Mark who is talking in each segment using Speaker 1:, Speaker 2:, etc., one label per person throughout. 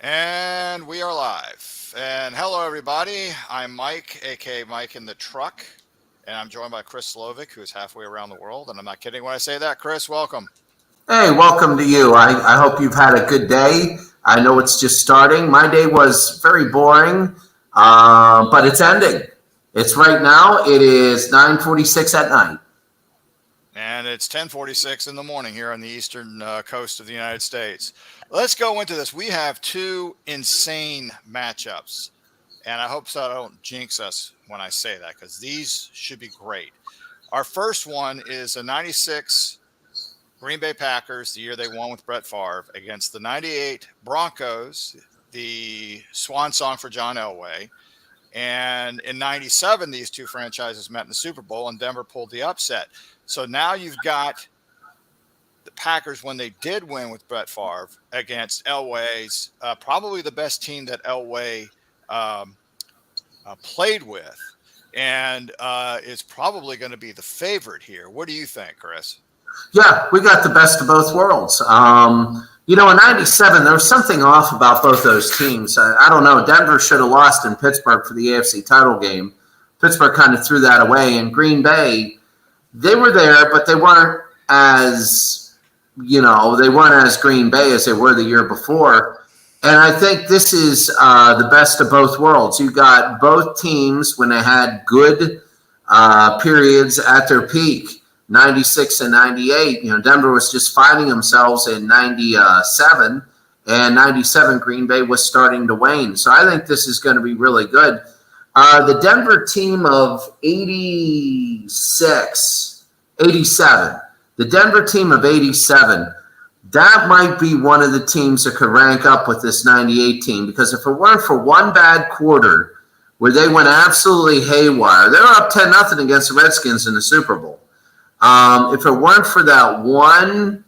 Speaker 1: And we are live. And hello, everybody. I'm Mike, a.k.a. Mike in the Truck. And I'm joined by Chris Slovick, who is halfway around the world. And I'm not kidding when I say that. Chris, welcome.
Speaker 2: Hey, welcome to you. I hope you've had a good day. I know it's just starting. My day was very boring, but it's ending. It's right now. It is 9:46 at night.
Speaker 1: And it's 10:46 in the morning here on the eastern coast of the United States. Let's go into this. We have two insane matchups. And I hope so I don't jinx us when I say that, because these should be great. Our first one is a 96 Green Bay Packers, the year they won with Brett Favre, against the 98 Broncos, the swan song for John Elway. And in 97, these two franchises met in the Super Bowl, and Denver pulled the upset. So now you've got the Packers, when they did win with Brett Favre, against Elway's, probably the best team that Elway played with, and is probably going to be the favorite here. What do you think, Chris?
Speaker 2: Yeah, we got the best of both worlds. In 97, there was something off about both those teams. I don't know. Denver should have lost in Pittsburgh for the AFC title game. Pittsburgh kind of threw that away. And Green Bay, they were there, but they weren't as Green Bay as they were the year before. And I think this is the best of both worlds. You got both teams when they had good periods at their peak, 96 and 98. Denver was just finding themselves in 97, and 97 Green Bay was starting to wane. So I think this is going to be really good. The Denver team of 87, the Denver team of 87, that might be one of the teams that could rank up with this 98 team, because if it weren't for one bad quarter where they went absolutely haywire, they were up 10-0 against the Redskins in the Super Bowl. If it weren't for that one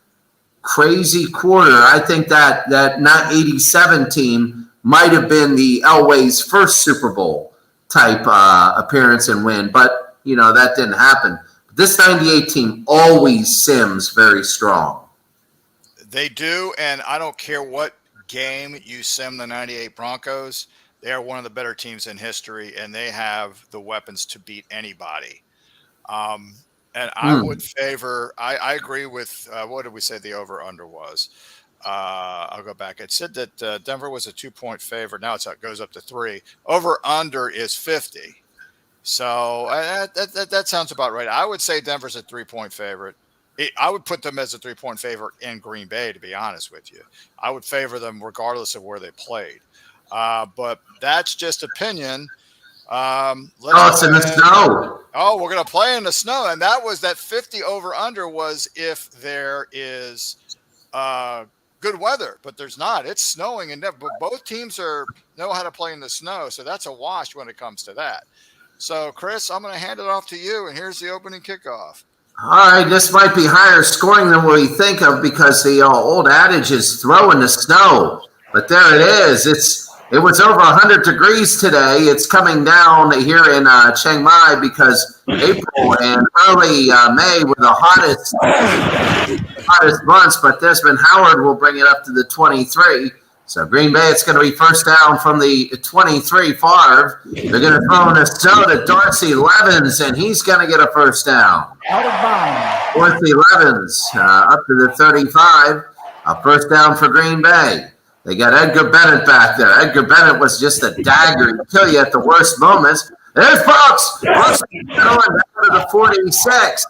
Speaker 2: crazy quarter, I think that 87 team might have been the Elway's first Super Bowl type appearance and win, but that didn't happen. This 98 team always sims very strong.
Speaker 1: They do, and I don't care what game you sim the 98 Broncos, they are one of the better teams in history, and they have the weapons to beat anybody. And I would favor – I agree with what did we say the over-under was? I'll go back. It said that Denver was a 2-point favorite. Now it goes up to 3. Over-under is 50. So that sounds about right. I would say Denver's a 3-point favorite. I would put them as a 3-point favorite in Green Bay, to be honest with you. I would favor them regardless of where they played. But that's just opinion.
Speaker 2: It's in the snow.
Speaker 1: Oh, we're going to play in the snow. And that 50 over-under was if there is good weather. But there's not. It's snowing. And both teams know how to play in the snow. So that's a wash when it comes to that. So, Chris, I'm going to hand it off to you. And here's the opening kickoff.
Speaker 2: All right, this might be higher scoring than we think of, because the old adage is throw in the snow. But there it is. It was over 100 degrees today. It's coming down here in Chiang Mai, because April and early May were the hottest months. But Desmond Howard will bring it up to the 23. So Green Bay, it's going to be first down from the 23, Favre. They're going to throw in the snow to Darcy Levens, and he's going to get a first down.
Speaker 3: Out of bounds.
Speaker 2: Darcy Levens up to the 35. A first down for Green Bay. They got Edgar Bennett back there. Edgar Bennett was just a dagger to kill you at the worst moments. There's Brooks. Brooks going down to the 46.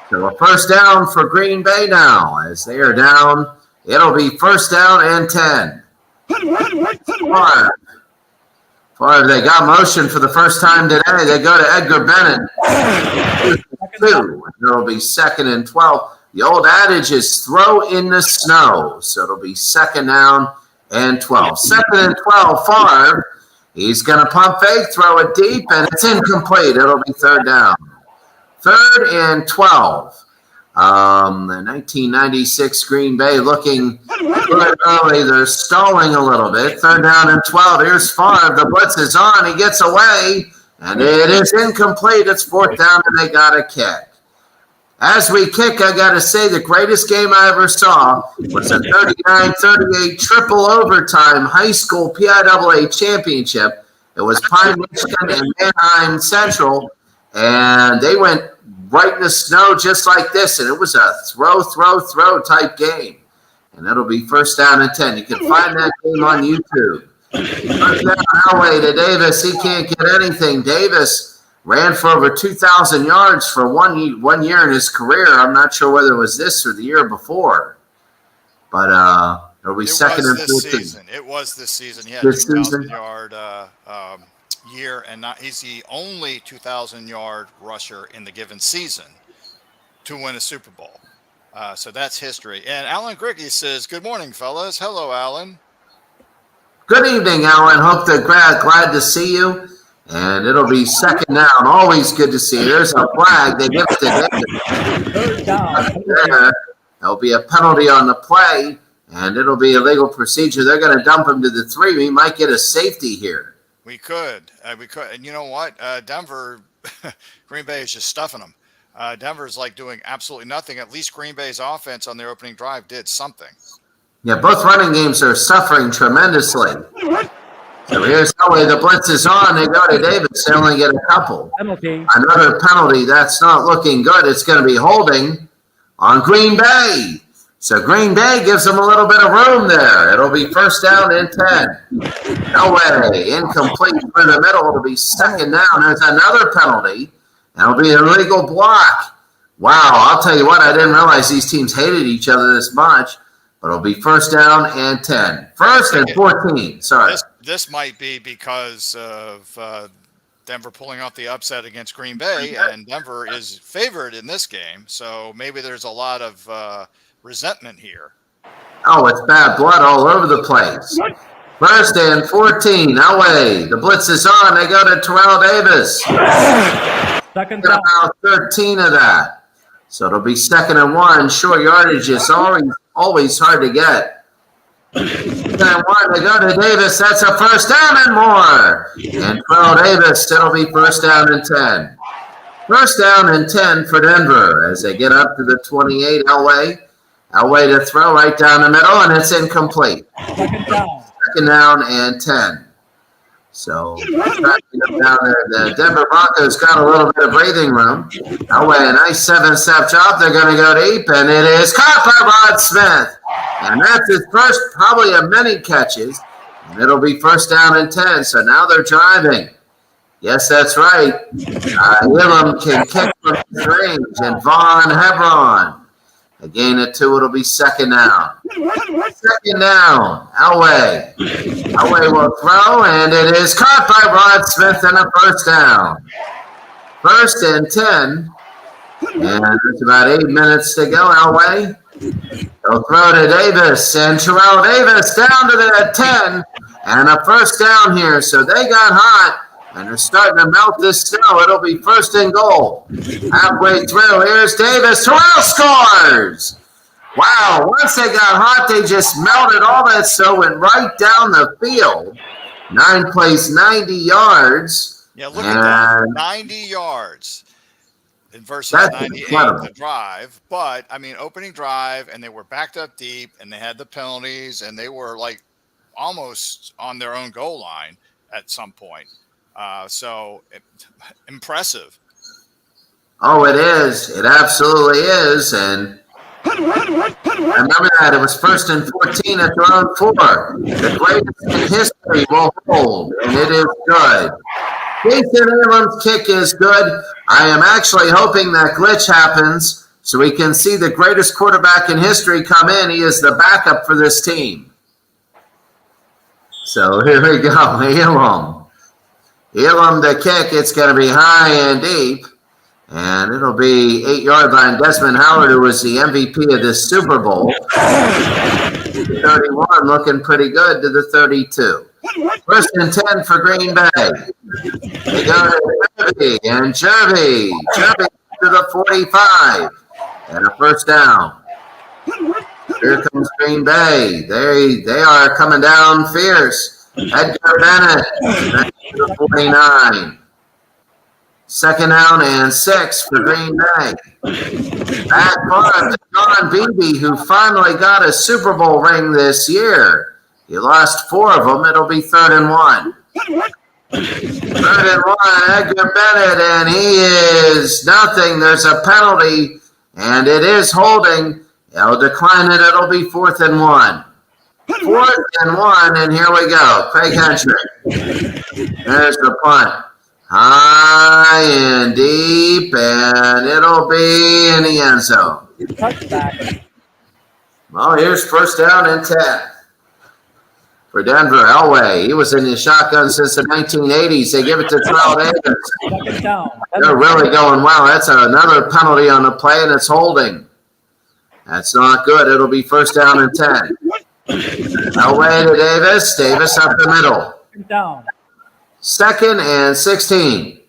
Speaker 2: So a first down for Green Bay now. As they are down, it'll be first down and 10. Favre, they got motion for the first time today. They go to Edgar Bennett. 2. It'll be second and 12. The old adage is throw in the snow. So it'll be second down and 12. Second and 12, Favre. He's going to pump fake, throw it deep, and it's incomplete. It'll be third down. Third and 12. The 1996 Green Bay looking good early. They're stalling a little bit. Third down and 12. Here's Favre. The blitz is on. He gets away, and it is incomplete. It's fourth down, and they got a kick. As we kick, I got to say the greatest game I ever saw was a 39-38 triple overtime high school PIAA championship. It was Pine, Michigan and Manheim Central, and they went right in the snow just like this, and it was a throw type game. And it'll be first down and 10. You can find that game on YouTube. First down Elway to Davis. He can't get anything. Davis ran for over 2,000 yards for one year in his career. I'm not sure whether it was this or the year before. But it'll be second and 14.
Speaker 1: It was this season. He had a 2,000-yard year, and he's the only 2,000-yard rusher in the given season to win a Super Bowl. So that's history. And Alan Griggy says, good morning, fellas. Hello, Alan.
Speaker 2: Good evening, Alan. Hope they're glad to see you. And it'll be second down. Always good to see you. There's a flag. They give it to David. There'll be a penalty on the play, and it'll be a legal procedure. They're going to dump him to the 3. We might get a safety here.
Speaker 1: We could. And you know what? Denver, Green Bay is just stuffing them. Denver's like doing absolutely nothing. At least Green Bay's offense on their opening drive did something.
Speaker 2: Yeah, both running games are suffering tremendously. So here's Elway. The blitz is on. They go to Davis. They only get a couple.
Speaker 3: Penalty.
Speaker 2: Another penalty. That's not looking good. It's going to be holding on Green Bay. So Green Bay gives them a little bit of room there. It'll be first down and 10. Elway, incomplete through the middle. It'll be second down. There's another penalty. It'll be an illegal block. Wow, I'll tell you what, I didn't realize these teams hated each other this much. But it'll be first down and 10. First and 14. Sorry.
Speaker 1: This might be because of Denver pulling off the upset against Green Bay, and Denver is favored in this game. So maybe there's a lot of resentment here.
Speaker 2: Oh, it's bad blood all over the place. First and 14. Elway. The blitz is on. They go to Terrell Davis.
Speaker 3: Second down.
Speaker 2: About 13 of that. So it'll be second and 1. Short yardage is always hard to get. Second and 1. They go to Davis. That's a first down and more. And Terrell Davis. It'll be first down and 10. First down and 10 for Denver as they get up to the 28. Elway to throw right down the middle, and it's incomplete. Second down and 10. So down there, the Denver Broncos got a little bit of breathing room. Elway, a nice 7-step drop. They're going to go deep, and it is caught by Rod Smith. And that's his first probably of many catches. And it'll be first down and 10. So now they're driving. Yes, that's right. Willem can kick from his range, and Vaughn Hebron. A gain of 2, it'll be second down. Second down, Elway. Elway will throw, and it is caught by Rod Smith and a first down. First and 10, and it's about 8 minutes to go. Elway. They'll throw to Davis, and Terrell Davis down to the 10, and a first down here. So they got hot. And they're starting to melt this snow. It'll be first and goal. Halfway through, here's Davis. Terrell scores! Wow, once they got hot, they just melted all that snow, went right down the field. 9 plays 90 yards.
Speaker 1: Yeah, look at that. 90 yards versus 98 the drive. But, I mean, opening drive, and they were backed up deep, and they had the penalties, and they were, like, almost on their own goal line at some point. Impressive. Oh,
Speaker 2: it is. It absolutely is. And remember that. It was first and 14 at their own 4. The greatest in history will hold, and it is good. Jason Abrams' kick is good. I am actually hoping that glitch happens so we can see the greatest quarterback in history come in. He is the backup for this team. So here we go. Elam the kick, it's going to be high and deep, and it'll be 8-yard line. Desmond Howard, who was the MVP of this Super Bowl, 31, looking pretty good to the 32. First and 10 for Green Bay. They go to Jervy, and Jervy to the 45, and a first down. Here comes Green Bay. They are coming down fierce. Edgar Bennett to the 49. Second down and 6 for Green Bay. Back far to John Beebe, who finally got a Super Bowl ring this year. He lost 4 of them. It'll be 3rd and 1. 3rd and 1, Edgar Bennett, and he is nothing. There's a penalty, and it is holding. They'll decline it. It'll be 4th and 1. 4th and 1, and here we go. Craig Henschrick. There's the punt. High and deep, and it'll be in the end zone.
Speaker 3: Touchback.
Speaker 2: Well, here's 1st down and 10 for Denver. Elway, he was in the shotgun since the 1980s. They give it to Terrell Davis.
Speaker 3: Second down.
Speaker 2: They're really going well. That's another penalty on the play, and it's holding. That's not good. It'll be 1st down and 10. Elway to Davis. Davis up the middle.
Speaker 3: Second down.
Speaker 2: 2nd and 16.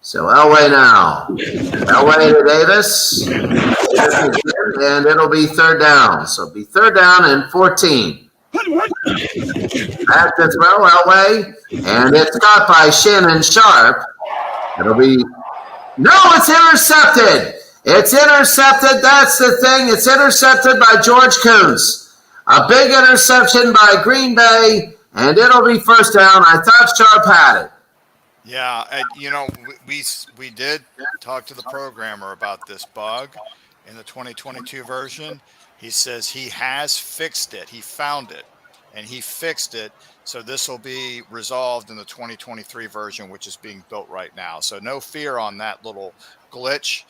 Speaker 2: So Elway now. Elway to Davis. And it'll be 3rd down. So it'll be 3rd down and 14. Back to throw, Elway. And it's caught by Shannon Sharp. It'll be... No, it's intercepted. It's intercepted. That's the thing. It's intercepted by George Kuntz. A big interception by Green Bay. And it'll be 1st down. I thought Sharp had it.
Speaker 1: Yeah, and, we did talk to the programmer about this bug in the 2022 version. He says he has fixed it. He found it, and he fixed it. So this will be resolved in the 2023 version, which is being built right now. So no fear on that little glitch.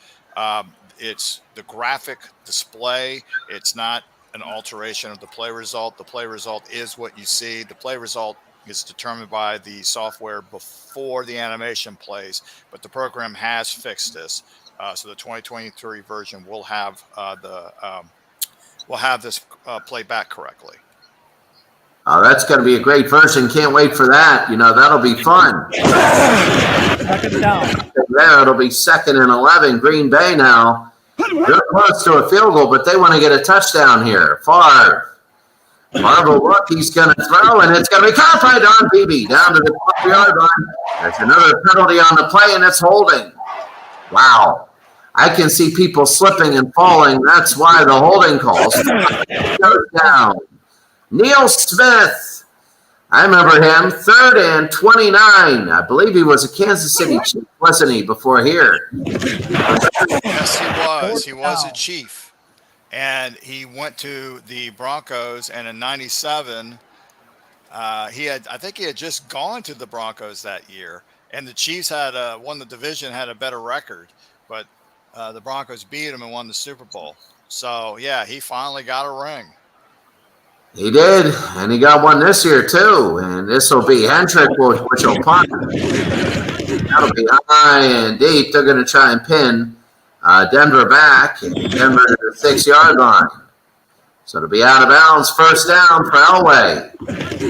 Speaker 1: It's the graphic display. It's not an alteration of the play result. The play result is what you see. The play result is determined by the software before the animation plays, but the program has fixed this. So the 2023 version will have this played back correctly.
Speaker 2: Oh, that's going to be a great version. Can't wait for that. That'll be fun.
Speaker 3: Second down.
Speaker 2: There, it'll be 2nd and 11. Green Bay now. They're close to a field goal, but they want to get a touchdown here. Favre will look. He's going to throw, and it's going to be caught by Don Beebe down to the 12-yard line. There's another penalty on the play, and it's holding. Wow. I can see people slipping and falling. That's why the holding calls. Goes down. Neil Smith. I remember him. 3rd and 29. I believe he was a Kansas City Chief, wasn't he, before here?
Speaker 1: Yes, he was. He was a Chief. And he went to the Broncos, and in 97, I think he had just gone to the Broncos that year. And the Chiefs had won the division, had a better record. But the Broncos beat him and won the Super Bowl. So, yeah, he finally got a ring.
Speaker 2: He did, and he got one this year too. And this will be Henschrick, which will punt. That'll be high and deep. They're going to try and pin Denver back. Denver to the 6-yard line. So it'll be out of bounds. 1st down for Elway.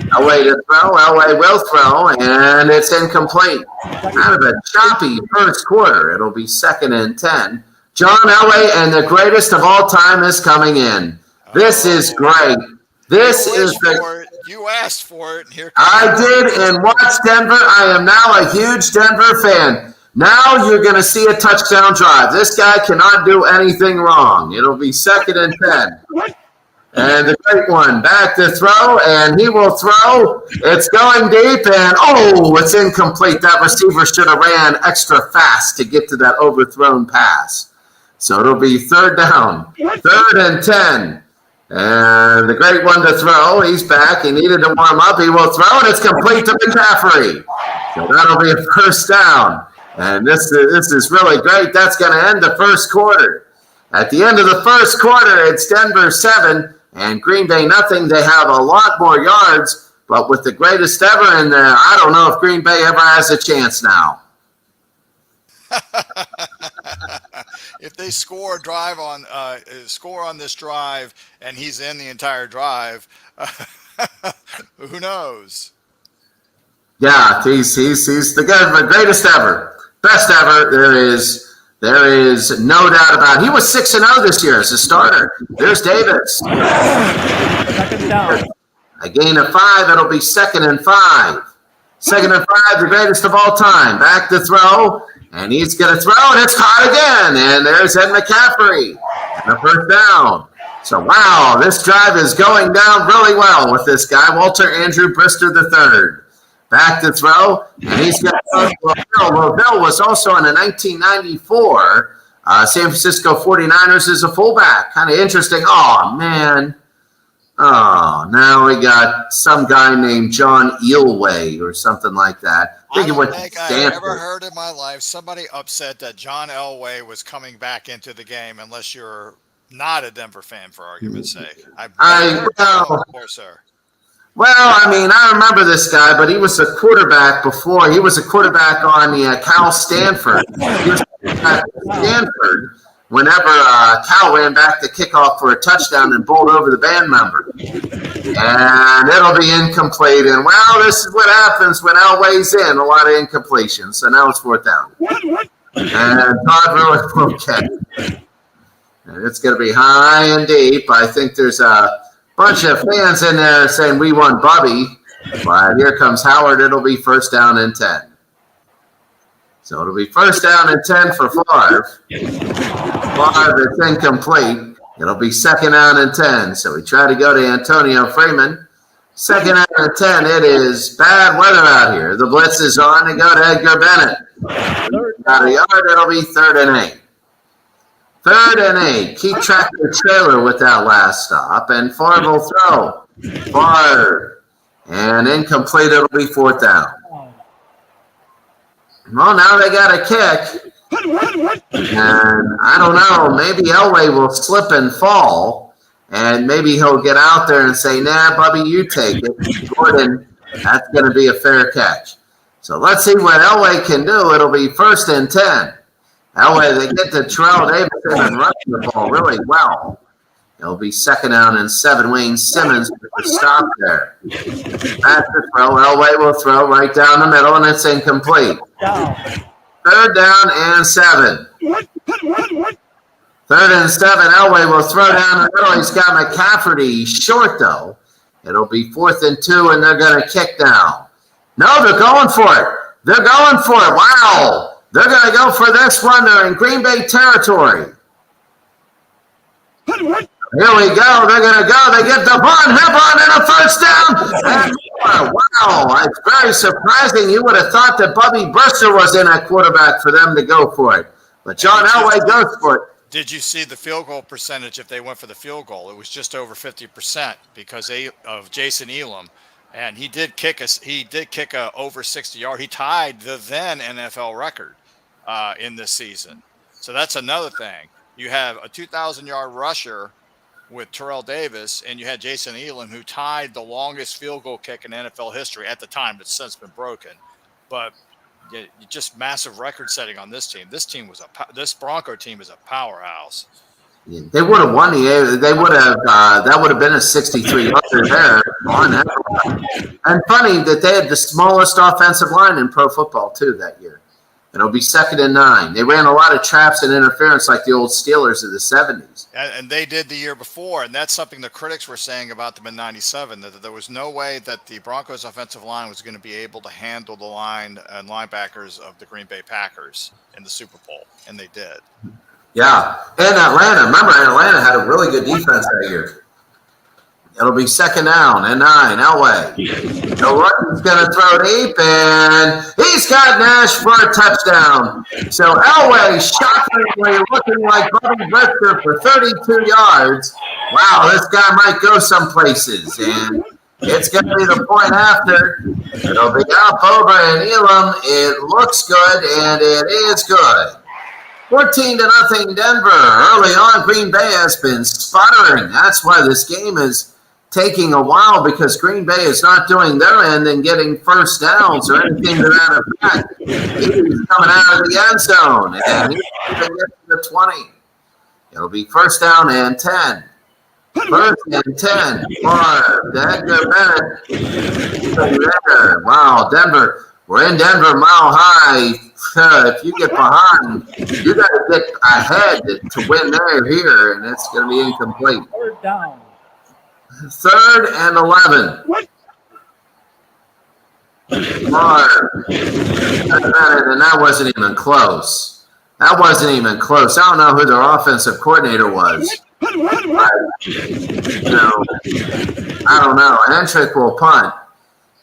Speaker 2: Elway to throw. Elway will throw, and it's incomplete. Kind of a choppy first quarter. It'll be 2nd and 10. John Elway, and the greatest of all time, is coming in. This is great. This is the.
Speaker 1: You asked for it. Here
Speaker 2: I did, and watch Denver. I am now a huge Denver fan. Now you're going to see a touchdown drive. This guy cannot do anything wrong. It'll be 2nd and 10. And the great one back to throw, and he will throw. It's going deep, and it's incomplete. That receiver should have ran extra fast to get to that overthrown pass. So it'll be 3rd down, 3rd and 10. And the great one to throw. He's back. He needed to warm up. He will throw, and it's complete to McCaffrey. So that'll be a 1st down. And this is really great. That's going to end the first quarter. At the end of the first quarter, it's Denver 7 and Green Bay nothing. They have a lot more yards, but with the greatest ever in there, I don't know if Green Bay ever has a chance now.
Speaker 1: If they score on this drive and he's in the entire drive, who knows?
Speaker 2: Yeah, he's the greatest ever, best ever. There is no doubt about it. He was 6-0 this year as a starter. There's Davis.
Speaker 3: Second down.
Speaker 2: A gain of 5. It'll be 2nd and 5. 2nd and 5, the greatest of all time. Back to throw, and he's going to throw, and it's caught again. And there's Ed McCaffrey. The first down. So, wow, this drive is going down really well with this guy, Walter Andrew Brister III. Back to throw, and he's got Bill was also in the 1994 San Francisco 49ers as a fullback. Kind of interesting. Oh, man. Oh, now we got some guy named John Elway or something like that.
Speaker 1: I don't think I've ever heard in my life somebody upset that John Elway was coming back into the game, unless you're not a Denver fan, for argument's sake. Before, sir.
Speaker 2: Well, I mean, I remember this guy, but he was a quarterback before. He was a quarterback on the Cal Stanford. He was at Stanford whenever Cal ran back the kickoff for a touchdown and bowled over the band member. And it'll be incomplete. And, well, this is what happens when Elway's in, a lot of incompletions. So now it's 4th down. And Todd really won't catch it. And it's going to be high and deep. I think there's a bunch of fans in there saying we want Bubby. But here comes Howard. It'll be 1st down and 10. So it'll be 1st down and 10 for Favre. Favre, it's incomplete. It'll be 2nd down and 10. So we try to go to Antonio Freeman. 2nd down and 10. It is bad weather out here. The blitz is on. They go to Edgar Bennett. Got a yard. It'll be 3rd and 8. 3rd and 8. Keep track of the trailer with that last stop. And Favre will throw. Favre. And incomplete. It'll be 4th down. Well, now they got a kick. And I don't know. Maybe Elway will slip and fall. And maybe he'll get out there and say, nah, Bubby, you take it. Gordon, that's going to be a fair catch. So let's see what Elway can do. It'll be 1st and 10. Elway, they get to Terrell Davidson and running the ball really well. It'll be 2nd down and 7. Wayne Simmons with the stop there. That's the throw. Elway will throw right down the middle, and it's incomplete. 3rd down and 7. 3rd and 7. Elway will throw down the middle. He's got McCafferty short, though. It'll be 4th and 2, and they're going to kick now. No, they're going for it. They're going for it. Wow. They're going to go for this one. They're in Green Bay territory. Here we go. They're going to go. They get the ball, hip on, and a 1st down. And wow, it's very surprising. You would have thought that Bubby Brister was in at quarterback for them to go for it. But John Elway goes for it.
Speaker 1: Did you see the field goal percentage if they went for the field goal? It was just over 50% because of Jason Elam. And he did kick a over 60-yard. He tied the then NFL record in this season. So that's another thing. You have a 2,000-yard rusher with Terrell Davis, and you had Jason Elam, who tied the longest field goal kick in NFL history at the time. It's since been broken. But just massive record setting on this team. This Bronco team is a powerhouse.
Speaker 2: They would have won the. They would have. That would have been a 63-yarder there on that. And funny that they had the smallest offensive line in pro football too that year. It'll be 2nd and 9. They ran a lot of traps and interference like the old Steelers of the 70s.
Speaker 1: And they did the year before, and that's something the critics were saying about them in '97, that there was no way that the Broncos offensive line was going to be able to handle the line and linebackers of the Green Bay Packers in the Super Bowl, and they did.
Speaker 2: Yeah, and Atlanta. Remember, Atlanta had a really good defense that year. It'll be 2nd down and 9. Elway. The Russian's going to throw deep, and he's got Nash for a touchdown. So Elway, shockingly looking like Bubby Brister for 32 yards. Wow, this guy might go some places. And it's going to be the point after. It'll be up over and Elam. It looks good, and it is good. 14-0 Denver. Early on, Green Bay has been sputtering. That's why this game is taking a while, because Green Bay is not doing their end and getting 1st downs or anything to that effect. He's coming out of the end zone, and he's going to get to the 20. It'll be 1st down and 10. 1st and 10 for Edgar Bennett. Wow, Denver. We're in Denver Mile High. If you get behind, you got to get ahead to win there here, and it's going to be incomplete.
Speaker 3: 3rd down.
Speaker 2: 3rd and 11. 3rd Favre. And that wasn't even close. That wasn't even close. I don't know who their offensive coordinator was. But, I don't know. Hendrick will punt.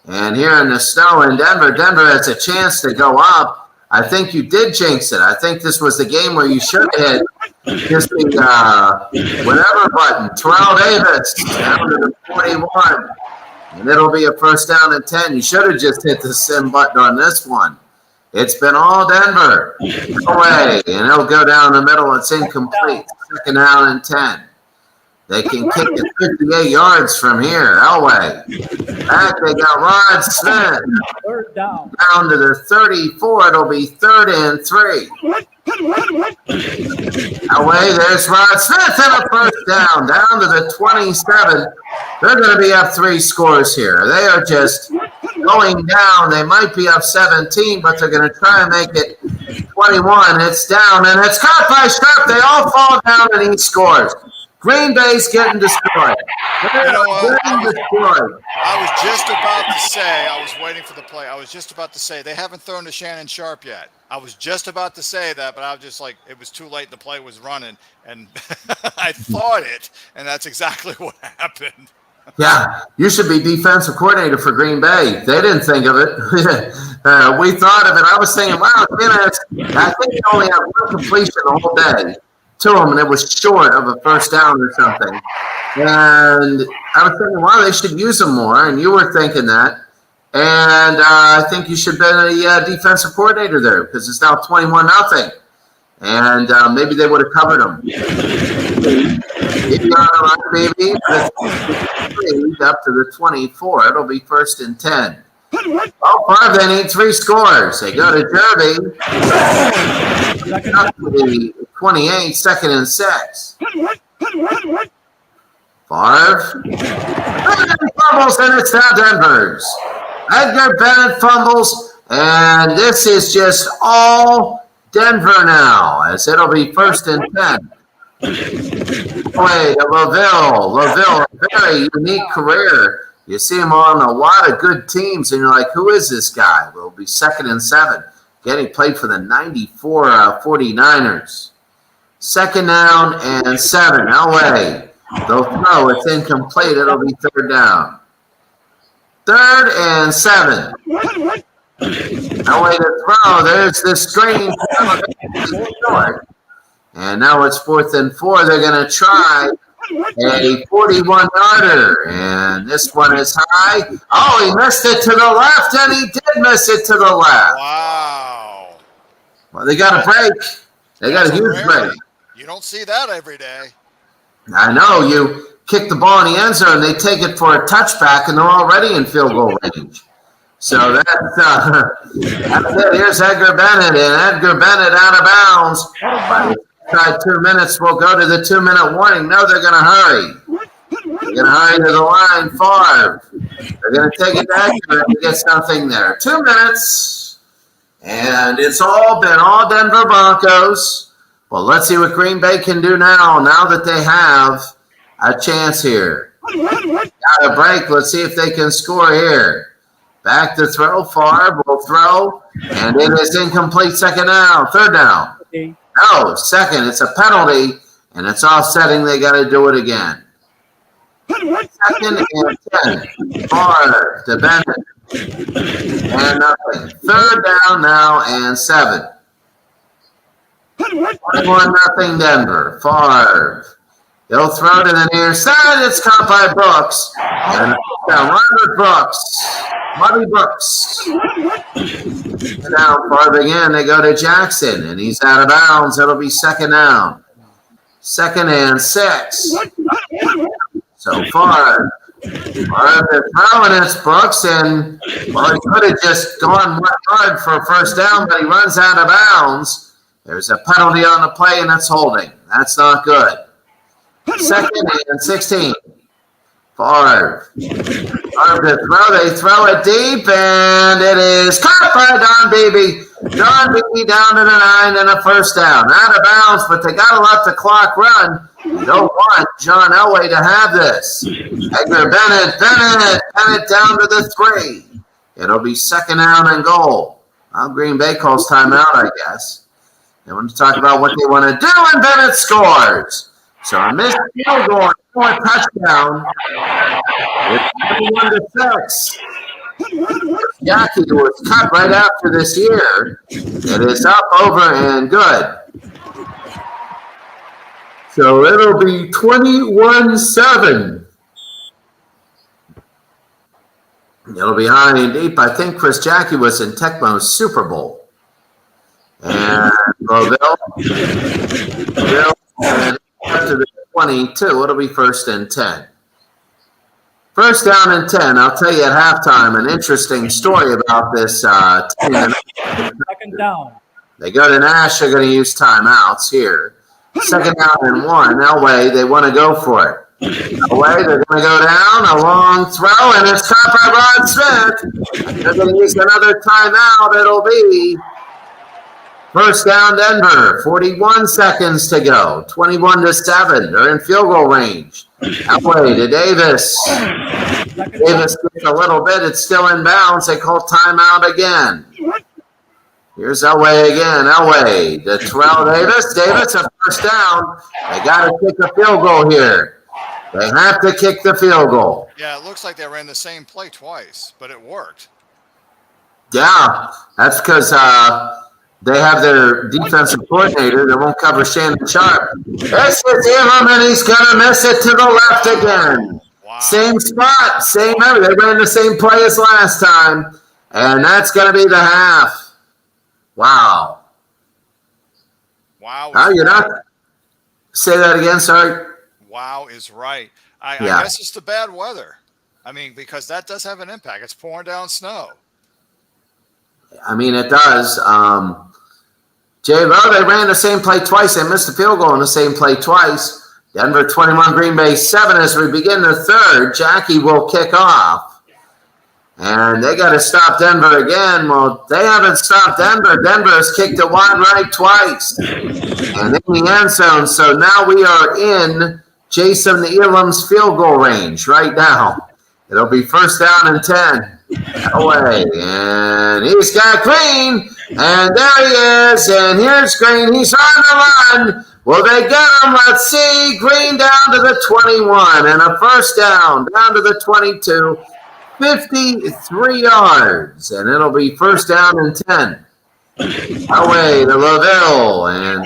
Speaker 2: And here in the snow in Denver has a chance to go up. I think you did jinx it. I think this was the game where you should have hit just the whatever button. Terrell Davis down to the 41. And it'll be a first down and 10. You should have just hit the sim button on this one. It's been all Denver. Away. And it'll go down the middle. It's incomplete. Second down and 10. They can kick it 58 yards from here. Elway. Back they got Rod Smith.
Speaker 3: Third down.
Speaker 2: Down to the 34. It'll be 3rd and 3. Elway, there's Rod Smith and a first down. Down to the 27. They're going to be up 3 scores here. They are just going down. They might be up 17, but they're going to try and make it 21. It's down, and it's caught by Sharp. They all fall down, and he scores. Green Bay's getting destroyed.
Speaker 1: You know what?
Speaker 2: Getting destroyed.
Speaker 1: I was just about to say, I was waiting for the play. I was just about to say, they haven't thrown to Shannon Sharp yet. I was just about to say that, but I was just like, it was too late. The play was running, and I thought it, and that's exactly what happened.
Speaker 2: Yeah, you should be defensive coordinator for Green Bay. They didn't think of it. We thought of it. I was thinking, wow, I think they only had one completion the whole day to them, and it was short of a first down or something. And I was thinking, wow, they should use them more, and you were thinking that. And I think you should be a defensive coordinator there because it's now 21-0. And maybe they would have covered them. Baby, up to the 24. It'll be 1st and 10. Oh, 5, they need 3 scores. They go to Derby. Up to the 28, 2nd and 6. Favre. Fumbles, and it's now Denver's. Edgar Bennett fumbles, and this is just all Denver now, as it'll be 1st and 10. Play to LaVille. LaVille, a very unique career. You see him on a lot of good teams, and you're like, who is this guy? Well, it'll be 2nd and 7. Getting played for the 94 49ers. 2nd down and 7. LA. They'll throw. It's incomplete. It'll be 3rd down. 3rd and 7. LA to throw. There's the screen. And now it's 4th and 4. They're going to try a 41-yarder. And this one is high. Oh, he missed it to the left, and he did miss it to the left.
Speaker 1: Wow.
Speaker 2: Well, they got a break. They got a huge break.
Speaker 1: You don't see that every day.
Speaker 2: I know. You kick the ball in the end zone, they take it for a touchback, and they're already in field goal range. So that's it. Here's Edgar Bennett, and Edgar Bennett out of bounds. Try 2 minutes. We'll go to the 2-minute warning. No, they're going to hurry. They're going to hurry to the line. Favre. They're going to take it back and get something there. 2 minutes. And it's all been all Denver Broncos. Well, let's see what Green Bay can do now that they have a chance here. Got a break. Let's see if they can score here. Back to throw. Favre will throw. And it is incomplete. 2nd down. 3rd down. No, 2nd. It's a penalty, and it's offsetting. They got to do it again. 2nd and 10. Favre to Bennett. And nothing. 3rd down now and 7. 21-0 Denver. Favre. He'll throw to the near side. It's caught by Brooks. And Robert Brooks. Muddy Brooks. Now Favre again. They go to Jackson, and he's out of bounds. It'll be 2nd down. 2nd and 6. So Favre. Favre throwing, it's Brooks, and well, he could have just gone 1 yard for a first down, but he runs out of bounds. There's a penalty on the play, and it's holding. That's not good. 2nd and 16. Favre. Favre to throw. They throw it deep, and it is caught by Don Beebe. Don Beebe down to the 9 and a first down. Out of bounds, but they got to let the clock run. You don't want John Elway to have this. Edgar Bennett down to the 3. It'll be second down and goal. Well, Green Bay calls timeout, I guess. They want to talk about what they want to do, and Bennett scores. So a missed field goal and a touchdown. It's 21-6. Jackie was cut right after this year. It is up, over, and good. So it'll be 21-7. It'll be high and deep. I think Chris Jackie was in Tecmo's Super Bowl. And Loville and up to the 22. It'll be 1st and 10. First down and 10. I'll tell you at halftime an interesting story about this team.
Speaker 3: Second down.
Speaker 2: They go to Nash. They're going to use timeouts here. Second down and 1. Elway, they want to go for it. Elway, they're going to go down. A long throw, and it's caught by Rod Smith. They're going to use another timeout. It'll be first down Denver. 41 seconds to go. 21-7. They're in field goal range. Elway to Davis. Davis gets a little bit. It's still in bounds. They call timeout again. Here's Elway again. Elway to Terrell Davis. Davis, a first down. They got to kick a field goal here. They have to kick the field goal.
Speaker 1: Yeah, it looks like they ran the same play twice, but it worked.
Speaker 2: Yeah, that's because they have their defensive coordinator that won't cover Shannon Sharp. This is him, and he's going to miss it to the left again.
Speaker 1: Wow.
Speaker 2: Same spot, same area. They ran the same play as last time, and that's going to be the half. Wow.
Speaker 1: Wow.
Speaker 2: Oh, you're not. Say that again, sorry.
Speaker 1: Wow is right. I guess it's the bad weather. I mean, because that does have an impact. It's pouring down snow.
Speaker 2: I mean, it does. Jay, well, they ran the same play twice. They missed the field goal in the same play twice. Denver 21, Green Bay 7 as we begin the third. Jackie will kick off. And they got to stop Denver again. Well, they haven't stopped Denver. Denver has kicked it wide right twice. And in the end zone. So now we are in Jason Elam's field goal range right now. It'll be first down and 10. Away. And he's got Green. And there he is. And here's Green. He's on the run. Will they get him? Let's see. Green down to the 21. And a first down to the 22. 53 yards, and it'll be first down and 10. Away to Loville, and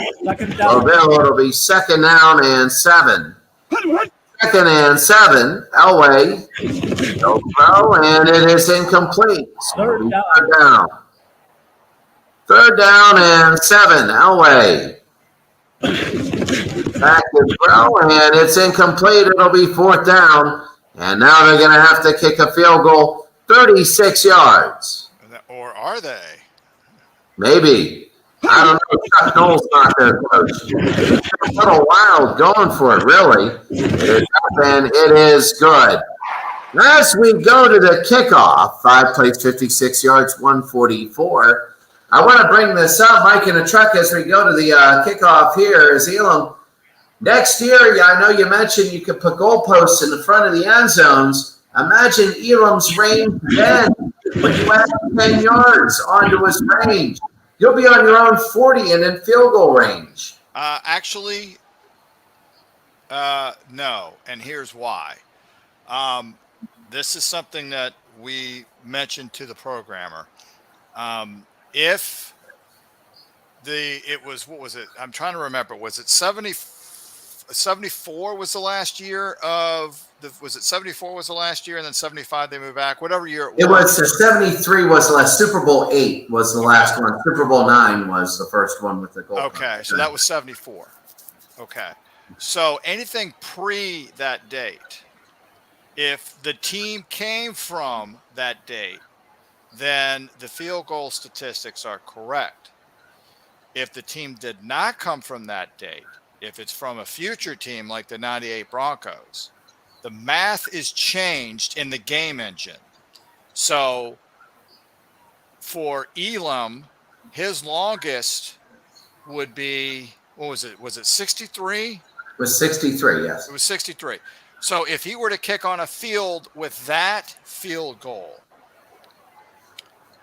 Speaker 2: Loville, it'll be second down and 7. Second and 7, Elway, no throw, and it is incomplete.
Speaker 3: Third
Speaker 2: down. Third down and 7, Elway. Back to throw, and it's incomplete. It'll be fourth down. And now they're going to have to kick a field goal 36 yards.
Speaker 1: Or are they?
Speaker 2: Maybe. I don't know. Chuck Knowles not their coach. It's a little wild going for it, really. It is up and it is good. As we go to the kickoff, 5 plays, 56 yards, 144. I want to bring this up, Mike, in a truck as we go to the kickoff here. Is Elam. Next year, I know you mentioned you could put goalposts in the front of the end zones. Imagine Elam's range then when you add 10 yards onto his range. You'll be on your own 40 and in field goal range.
Speaker 1: Actually, no, and here's why. This is something that we mentioned to the programmer. If it was, what was it? I'm trying to remember. Was it 74 was the last year of was it 74 was the last year and then 75 they moved back, whatever year
Speaker 2: it was. 73 was the last. Super Bowl 8 was the last one. Super Bowl 9 was the first one with the goal.
Speaker 1: Okay, so that was 74. Okay, so anything pre that date, if the team came from that date, then the field goal statistics are correct. If the team did not come from that date, if it's from a future team like the 98 Broncos, the math is changed in the game engine. So for Elam, his longest would be, what was it? Was it 63?
Speaker 2: It was 63, yes.
Speaker 1: It was 63. So if he were to kick on a field with that field goal,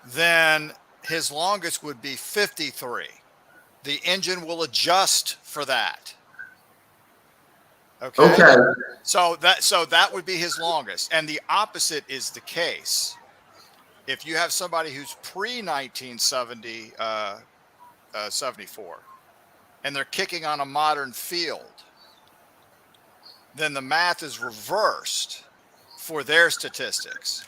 Speaker 1: then his longest would be 53. The engine will adjust for that. Okay.
Speaker 2: Okay.
Speaker 1: So that would be his longest. And the opposite is the case. If you have somebody who's pre-1974 and they're kicking on a modern field, then the math is reversed for their statistics.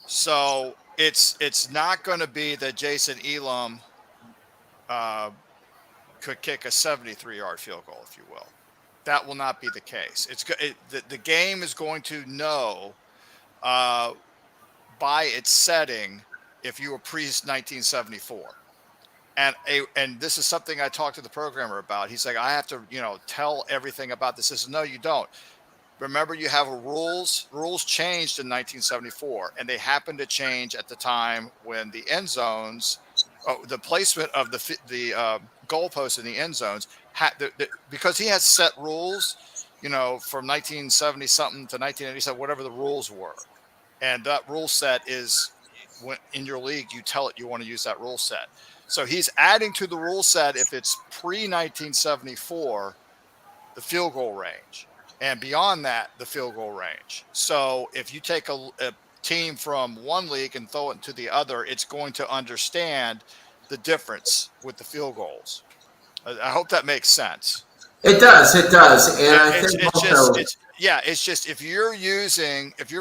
Speaker 1: So it's not going to be that Jason Elam could kick a 73-yard field goal, if you will. That will not be the case. The game is going to know by its setting if you were pre-1974. And this is something I talked to the programmer about. He's like, I have to, tell everything about this. I said, no, you don't. Remember, you have rules. Rules changed in 1974, and they happened to change at the time when the end zones, the placement of the goalposts in the end zones, because he has set rules, from 1970 something to 1987, whatever the rules were, and that rule set is when in your league you tell it you want to use that rule set. So he's adding to the rule set if it's pre-1974, the field goal range. And beyond that, the field goal range. So if you take a team from one league and throw it into the other, it's going to understand the difference with the field goals. I hope that makes sense.
Speaker 2: It does. And I think
Speaker 1: it's just if you're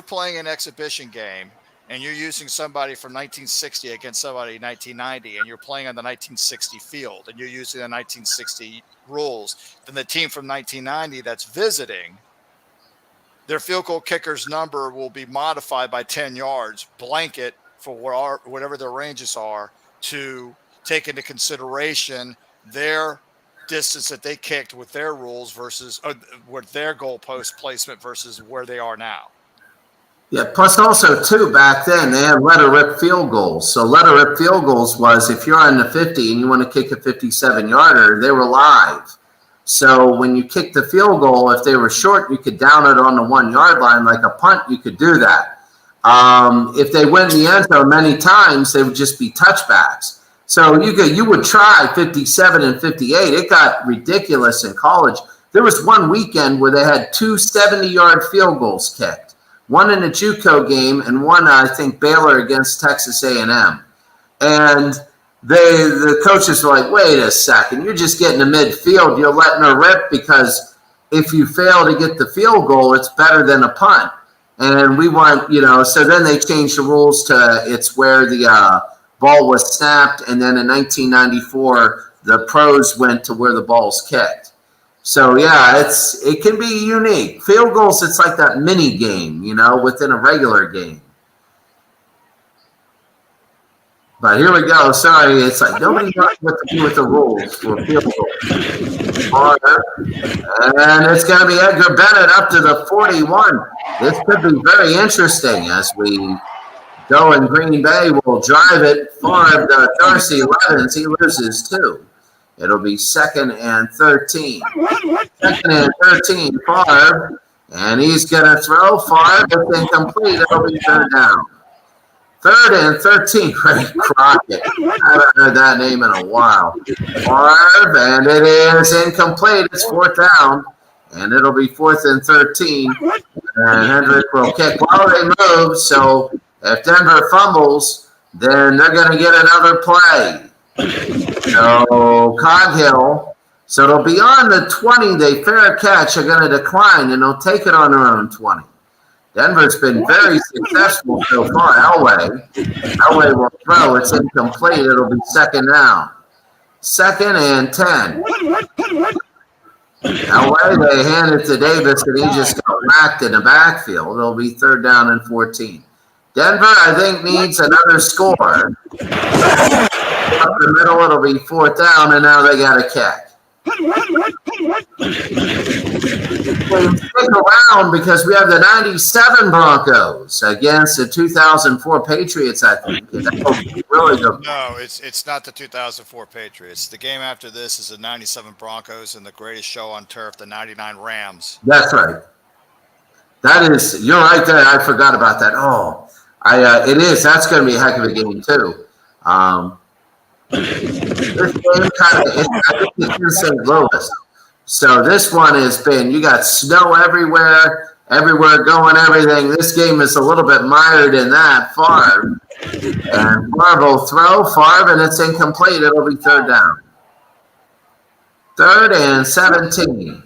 Speaker 1: playing an exhibition game and you're using somebody from 1960 against somebody in 1990, and you're playing on the 1960 field and you're using the 1960 rules, then the team from 1990 that's visiting, their field goal kicker's number will be modified by 10 yards, blanket for whatever their ranges are, to take into consideration their distance that they kicked with their rules versus with their goalpost placement versus where they are now.
Speaker 2: Yeah, plus also, too, back then, they had let-her-rip field goals. So let-her-rip field goals was if you're on the 50 and you want to kick a 57-yarder, they were live. So when you kick the field goal, if they were short, you could down it on the 1-yard line. Like a punt, you could do that. If they went in the end zone many times, they would just be touchbacks. So you would try 57 and 58. It got ridiculous in college. There was one weekend where they had 2 70-yard field goals kicked. One in a JUCO game and one, I think, Baylor against Texas A&M. And the coaches were like, wait a second, you're just getting to midfield. You're letting her rip because if you fail to get the field goal, it's better than a punt. And we want, so then they changed the rules to it's where the ball was snapped. And then in 1994, the pros went to where the ball's kicked. So, yeah, it can be unique. Field goals, it's like that mini game, within a regular game. But here we go. Sorry, it's like nobody knows what to do with the rules for field goals. And it's going to be Edgar Bennett up to the 41. This could be very interesting as we go in Green Bay. We'll drive it for the Darcy Levens. He loses 2. It'll be 2nd and 13. 2nd and 13, Favre. And he's going to throw. Favre, it's incomplete. It'll be 3rd down. 3rd and 13, Craig Crockett. I haven't heard that name in a while. Favre, and it is incomplete. It's 4th down. And it'll be 4th and 13. And Hendrick will kick while they move. So if Denver fumbles, then they're going to get another play. So Coghill, so it'll be on the 20. They fair catch are going to decline, and they'll take it on their own 20. Denver's been very successful so far. Elway will throw. It's incomplete. It'll be 2nd down. 2nd and 10. Elway, they hand it to Davis, and he just got whacked in the backfield. It'll be 3rd down and 14. Denver, I think, needs another score. Up the middle, it'll be 4th down, and now they got a kick. We stick around because we have the 97 Broncos against the 2004 Patriots, I think. Really good.
Speaker 1: No, it's not the 2004 Patriots. The game after this is the 97 Broncos and the greatest show on turf, the 99 Rams.
Speaker 2: That's right. That is, you're right there. I forgot about that. Oh, It is. That's going to be a heck of a game too. This game I think it's in St. Louis. So this one has been, you got snow everywhere going everything. This game is a little bit mired in that. Favre. And Favre will throw. Favre, and it's incomplete. It'll be third down. 3rd and 17.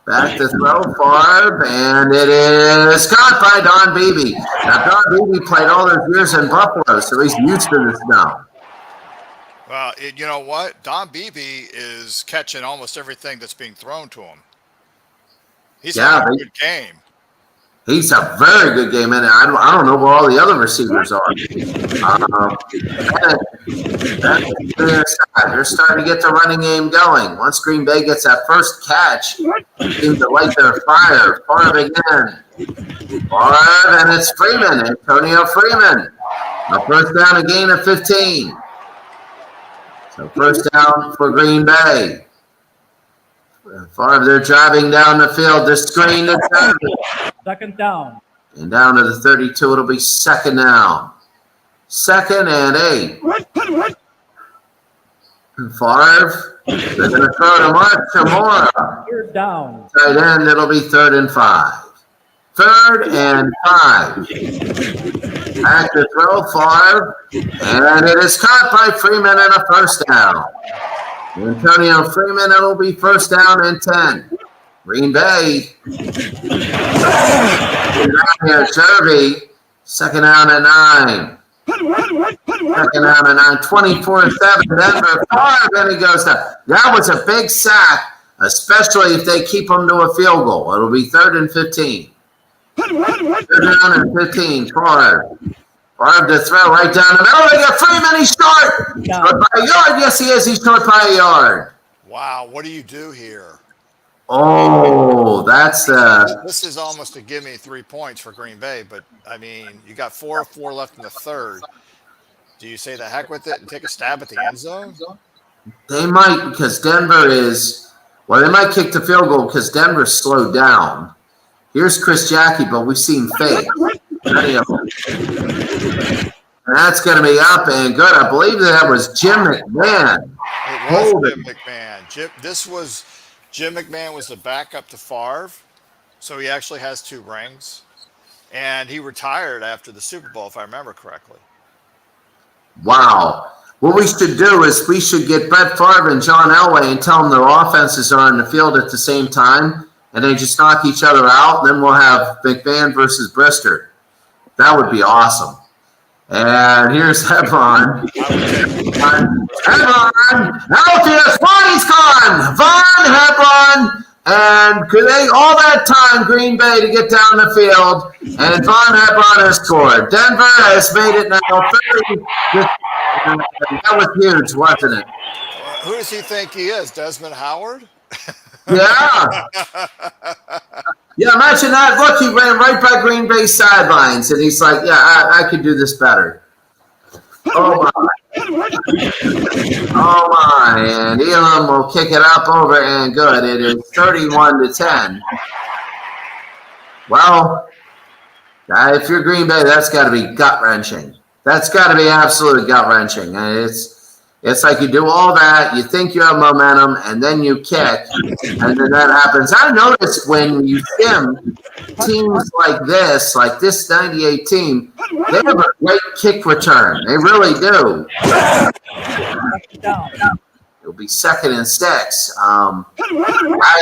Speaker 2: Back to throw, Favre, and it is caught by Don Beebe. Now, Don Beebe played all those years in Buffalo, so he's used to the snow.
Speaker 1: Well, you know what? Don Beebe is catching almost everything that's being thrown to him. He's having a good game.
Speaker 2: He's a very good game, and I don't know where all the other receivers are. They're starting to get the running game going. Once Green Bay gets that first catch, it seems to light their fire. Favre again. Favre, and it's Freeman, Antonio Freeman. A first down, a gain of 15. So first down for Green Bay. Favre, they're driving down the field. The screen to Turner.
Speaker 3: Second down.
Speaker 2: And down to the 32, it'll be second down. 2nd and 8. Favre, they're going to throw to Mark Chamora.
Speaker 3: Third down.
Speaker 2: Tight end, it'll be 3rd and 5. 3rd and 5. Back to throw, Favre. And it is caught by Freeman and a first down. Antonio Freeman, it'll be first down and 10. Green Bay. Jervy. Second down and 9. Second down and 9. 24-7. Denver. Favre, then he goes down. That was a big sack, especially if they keep them to a field goal. It'll be 3rd and 15. 3rd down and 15. Favre. Favre to throw right down the middle. They got Freeman. He's short. Short by a yard. Yes, he is. He's short by a yard.
Speaker 1: Wow, what do you do here?
Speaker 2: Oh, that's
Speaker 1: This is almost a give me 3 points for Green Bay, but I mean, you got 4 left in the 3rd. Do you say the heck with it and take a stab at the end zone?
Speaker 2: They might, because Denver is. Well, they might kick the field goal because Denver's slowed down. Here's Chris Jackie, but we've seen fake. Many of them. And that's going to be up and good. I believe that was Jim McMahon.
Speaker 1: It was Jim McMahon. Jim McMahon was the backup to Favre, so he actually has 2 rings. And he retired after the Super Bowl, if I remember correctly.
Speaker 2: Wow. What we should do is we should get Brett Favre and John Elway and tell them their offenses are on the field at the same time, and they just knock each other out, and then we'll have McMahon versus Brister. That would be awesome. And here's Hebron. Hebron. Alpheus, he's gone. Von Hebron. And all that time, Green Bay to get down the field. And Von Hebron has scored. Denver has made it now 30. That was huge, wasn't it?
Speaker 1: Who does he think he is? Desmond Howard?
Speaker 2: Yeah. Yeah, imagine that. Look, he ran right by Green Bay sidelines, and he's like, yeah, I could do this better. Oh, my. Oh, my. And Elam will kick it up over and good. It is 31-10. Well, if you're Green Bay, that's got to be gut-wrenching. That's got to be absolute gut-wrenching. And it's like you do all that, you think you have momentum, and then you kick, and then that happens. I noticed when you sim teams like this 98 team, they have a great kick return. They really do. It'll be 2nd and 6. I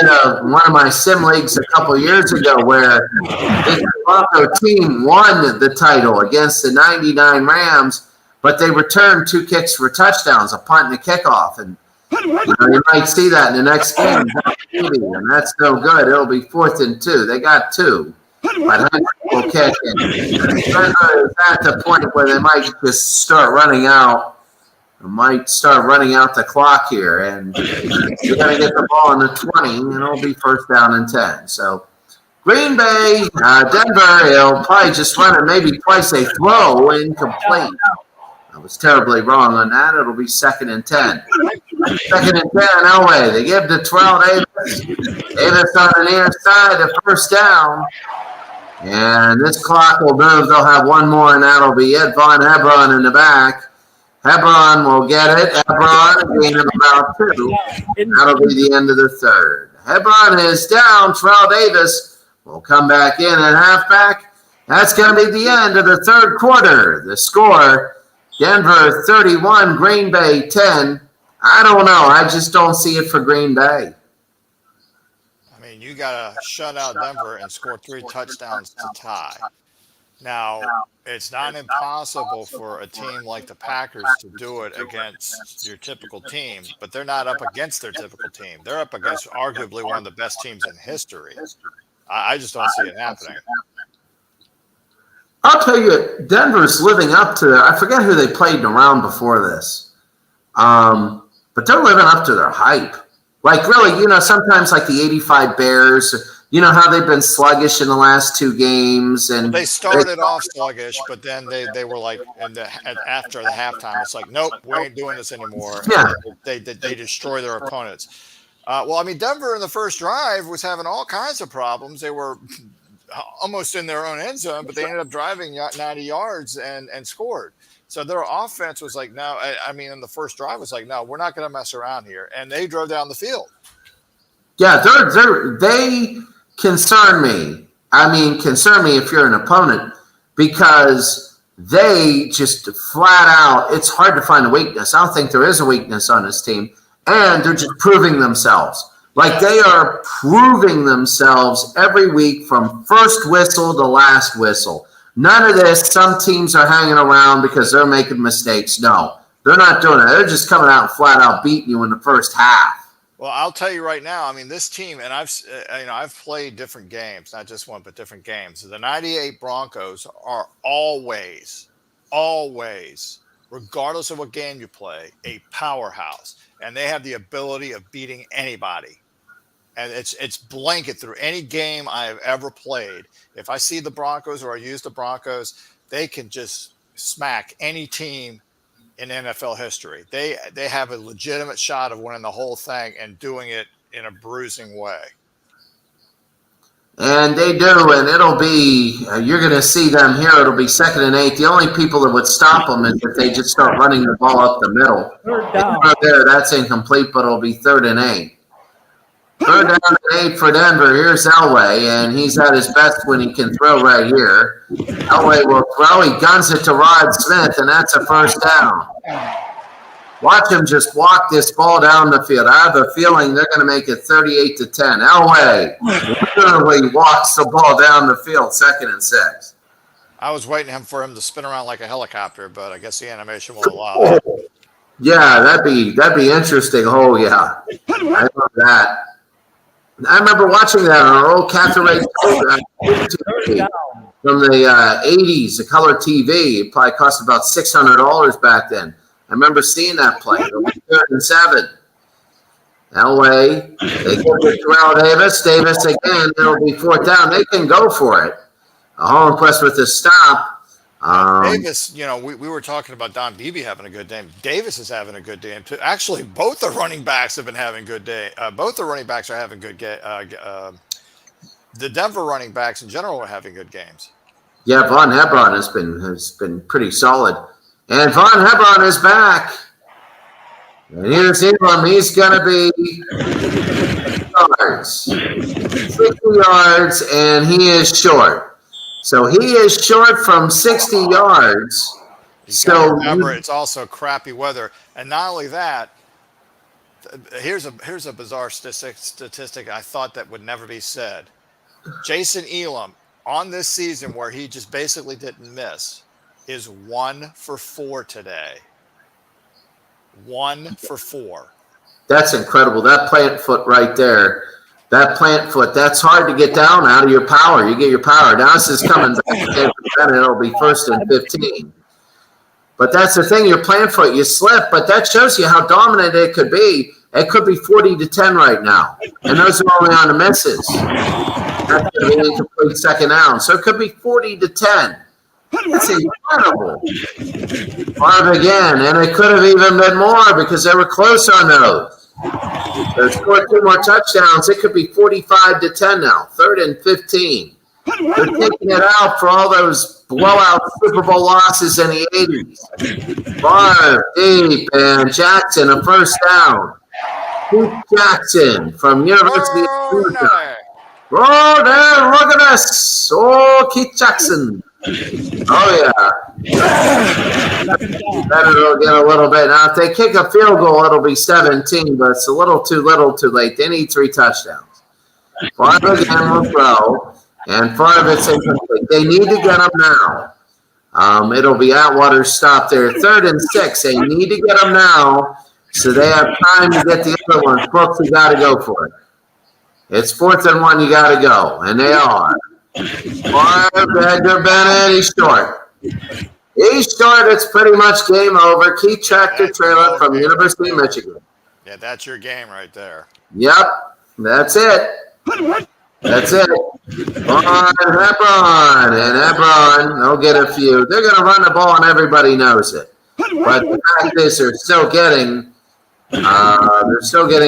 Speaker 2: had one of my sim leagues a couple years ago where the Bronco team won the title against the 99 Rams, but they returned 2 kicks for touchdowns, a punt and a kickoff. And you might see that in the next game. And that's no good. It'll be 4th and 2. They got 2. But will kick it. At the point where they might just start running out. Might start running out the clock here. And you're going to get the ball in the 20, and it'll be 1st down and 10. So Green Bay, Denver, he'll probably just run it maybe twice a throw, incomplete. I was terribly wrong on that. It'll be 2nd and 10. 2nd and 10, Elway. They give to Terrell Davis. Davis on the near side, the 1st down. And this clock will move. They'll have one more, and that'll be it. Von Hebron in the back. Hebron will get it. Hebron, gain of about 2. That'll be the end of the third. Hebron is down. Terrell Davis will come back in at halfback. That's going to be the end of the third quarter. The score, Denver 31, Green Bay 10. I don't know. I just don't see it for Green Bay.
Speaker 1: I mean, you got to shut out Denver and score 3 touchdowns to tie. Now, it's not impossible for a team like the Packers to do it against your typical team, but they're not up against their typical team. They're up against arguably one of the best teams in history. I just don't see it happening.
Speaker 2: I'll tell you, Denver's living up to I forget who they played in a round before this. But they're living up to their hype. Like, really, sometimes like the 85 Bears, how they've been sluggish in the last 2 games. And
Speaker 1: they started off sluggish, but then they were like, after the halftime, it's like, nope, we ain't doing this anymore.
Speaker 2: Yeah.
Speaker 1: They destroy their opponents. Denver in the first drive was having all kinds of problems. They were almost in their own end zone, but they ended up driving 90 yards and scored. So their offense was like, no, in the first drive was like, no, we're not going to mess around here. And they drove down the field. Yeah,
Speaker 2: they concern me. Concern me if you're an opponent, because they just flat out, it's hard to find a weakness. I don't think there is a weakness on this team. And they're just proving themselves. Like, they are proving themselves every week from first whistle to last whistle. None of this, some teams are hanging around because they're making mistakes. No, they're not doing it. They're just coming out and flat out beating you in the first half.
Speaker 1: Well, I'll tell you right now, this team, and I've played different games, not just one, but different games. The 98 Broncos are always, regardless of what game you play, a powerhouse. And they have the ability of beating anybody. And it's blanket through any game I have ever played. If I see the Broncos or I use the Broncos, they can just smack any team in NFL history. They have a legitimate shot of winning the whole thing and doing it in a bruising way.
Speaker 2: And they do, and it'll be, you're going to see them here. It'll be 2nd and 8. The only people that would stop them is if they just start running the ball up the middle.
Speaker 3: Third down.
Speaker 2: Right there, that's incomplete, but it'll be 3rd and 8. 3rd down and 8 for Denver. Here's Elway, and he's at his best when he can throw right here. Elway will throw. He guns it to Rod Smith, and that's a first down. Watch him just walk this ball down the field. I have a feeling they're going to make it 38-10. Elway literally walks the ball down the field, 2nd and 6.
Speaker 1: I was waiting for him to spin around like a helicopter, but I guess the animation won't allow it.
Speaker 2: Yeah, that'd be interesting. Oh, yeah. I love that. I remember watching that on our old Catholic program from the 80s, the color TV. It probably cost about $600 back then. I remember seeing that play. It'll be 3rd and 7. Elway, they go to Terrell Davis. Davis again, it'll be 4th down. They can go for it. Holmquist with the stop.
Speaker 1: Davis, we were talking about Don Beebe having a good day. Davis is having a good day too. Actually, both the running backs have been having good day. Both the running backs are having good game. The Denver running backs in general are having good games.
Speaker 2: Yeah, Von Hebron has been pretty solid. And Von Hebron is back. And here's Ingram. He's going to be 60 yards, and he is short. So he is short from 60 yards. So
Speaker 1: remember, it's also crappy weather. And not only that, here's a bizarre statistic I thought that would never be said. Jason Elam, on this season where he just basically didn't miss, is 1 for 4 today. 1 for 4. That's
Speaker 2: incredible. That plant foot right there. That plant foot, that's hard to get down out of your power. You get your power. Now this is coming back, and it'll be 1st and 15. But that's the thing, your plant foot, you slip, but that shows you how dominant it could be. It could be 40-10 right now. And those are only on the misses. That's going to be an incomplete 2nd down. So it could be 40-10. That's incredible. Marv again, and it could have even been more because they were close on those. They scored 2 more touchdowns. It could be 45-10 now. 3rd and 15. They're taking it out for all those blowout Super Bowl losses in the 80s. Far deep, and Jackson a first down. Keith Jackson from University of Utah. Oh, there, look at us. Oh, Keith Jackson. Oh, yeah. Better get a little bit. Now, if they kick a field goal, it'll be 17, but it's a little too late. They need 3 touchdowns. Part of again will throw, and part of it's incomplete. They need to get them now. It'll be Atwater's stop there. 3rd and 6. They need to get them now so they have time to get the other ones. Brooks, you got to go for it. It's 4th and 1. You got to go, and they are. Edgar Bennett, he's short. He's short. It's pretty much game over. Keith tractor trailer from University of Michigan.
Speaker 1: Yeah, that's your game right there.
Speaker 2: Yep, that's it. That's it. On Hebron, and Hebron, they'll get a few. They're going to run the ball, and everybody knows it. But the fact is, they're still getting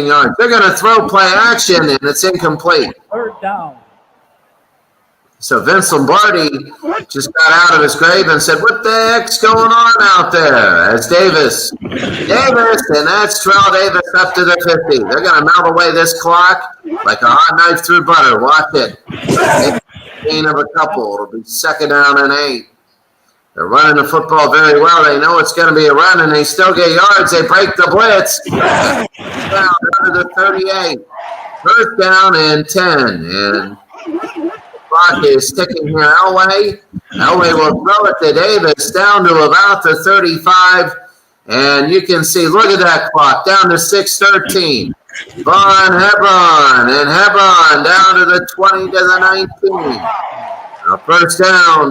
Speaker 2: yards. They're going to throw play action, and it's incomplete.
Speaker 3: 3rd down.
Speaker 2: So Vince Lombardi just got out of his grave and said, "What the heck's going on out there?" As Davis, and that's Terrell Davis up to the 50. They're going to melt away this clock like a hot knife through butter. Watch it. Gain of a couple. It'll be 2nd down and 8. They're running the football very well. They know it's going to be a run, and they still get yards. They break the blitz. Down under the 38. 1st down and 10. And clock is ticking here. Elway will throw it to Davis down to about the 35. And you can see, look at that clock, down to 6:13. Von Hebron, and Hebron down to the 20 to the 19. Now 1st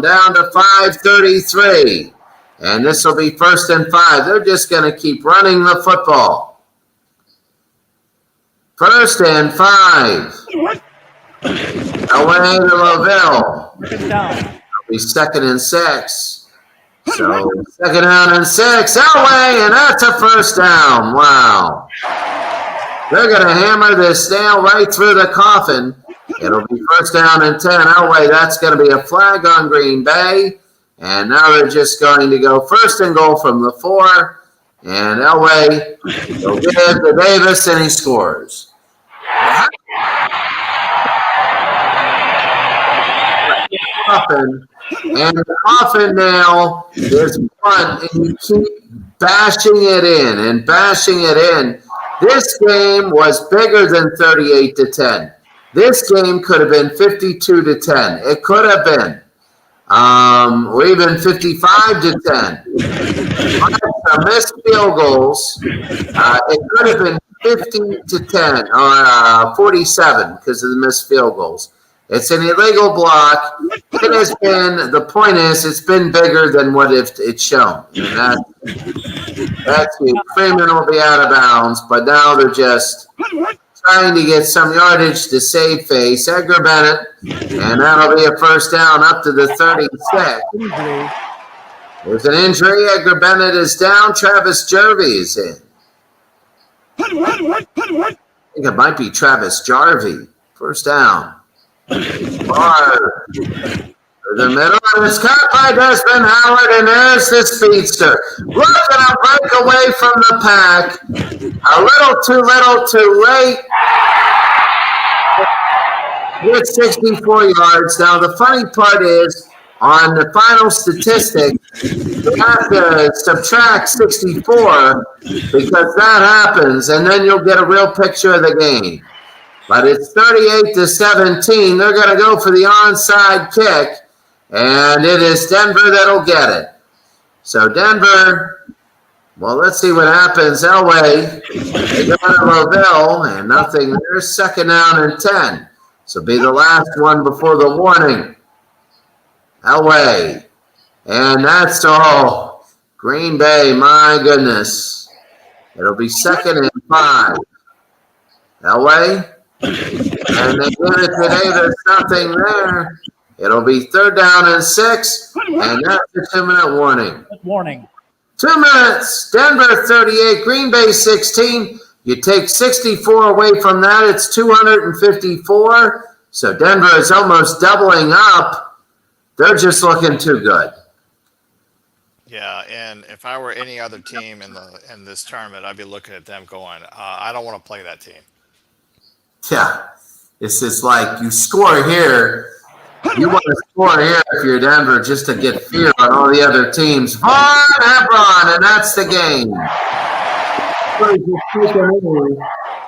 Speaker 2: down to 5:33. And this will be 1st and 5. They're just going to keep running the football. 1st and 5. Away to Lavelle. It'll be 2nd and 6. So 2nd down and 6. Elway, and that's a 1st down. Wow. They're going to hammer this nail right through the coffin. It'll be 1st down and 10. Elway, that's going to be a flag on Green Bay. And now they're just going to go 1st and goal from the 4. And Elway will give to Davis, and he scores. And the coffin nail is one, and you keep bashing it in and bashing it in. This game was bigger than 38 to 10. This game could have been 52 to 10. It could have been, or even 55 to 10. The missed field goals, it could have been 50 to 10 or 47 because of the missed field goals. It's an illegal block. It has been, the point is, it's been bigger than what it's shown. And that's it. Freeman will be out of bounds, but now they're just trying to get some yardage to save face. Edgar Bennett, and that'll be a 1st down up to the 36. There's an injury. Edgar Bennett is down. Travis Jervey is in. I think it might be Travis Jarvey. 1st down. Far to the middle, and it's caught by Desmond Howard, and there's the speedster. Look at him break away from the pack. A little too late. With 64 yards. Now, the funny part is, on the final statistic, you have to subtract 64 because that happens, and then you'll get a real picture of the game. But it's 38 to 17. They're going to go for the onside kick, and it is Denver that'll get it. So Denver, well, let's see what happens. Elway, they go to Lavelle, and nothing there. 2nd down and 10. So be the last one before the warning. Elway, and that's all. Green Bay, my goodness. It'll be 2nd and 5. Elway. And they give it today. There's nothing there. It'll be 3rd down and 6. And that's a 2-minute warning.
Speaker 3: Warning.
Speaker 2: 2 minutes. Denver 38, Green Bay 16. You take 64 away from that, it's 254. So Denver is almost doubling up. They're just looking too good.
Speaker 1: Yeah, and if I were any other team in this tournament, I'd be looking at them going, I don't want to play that team.
Speaker 2: Yeah. It's just like you score here. You want to score here if you're Denver just to get fear on all the other teams. Vaughn Hebron, and that's the game.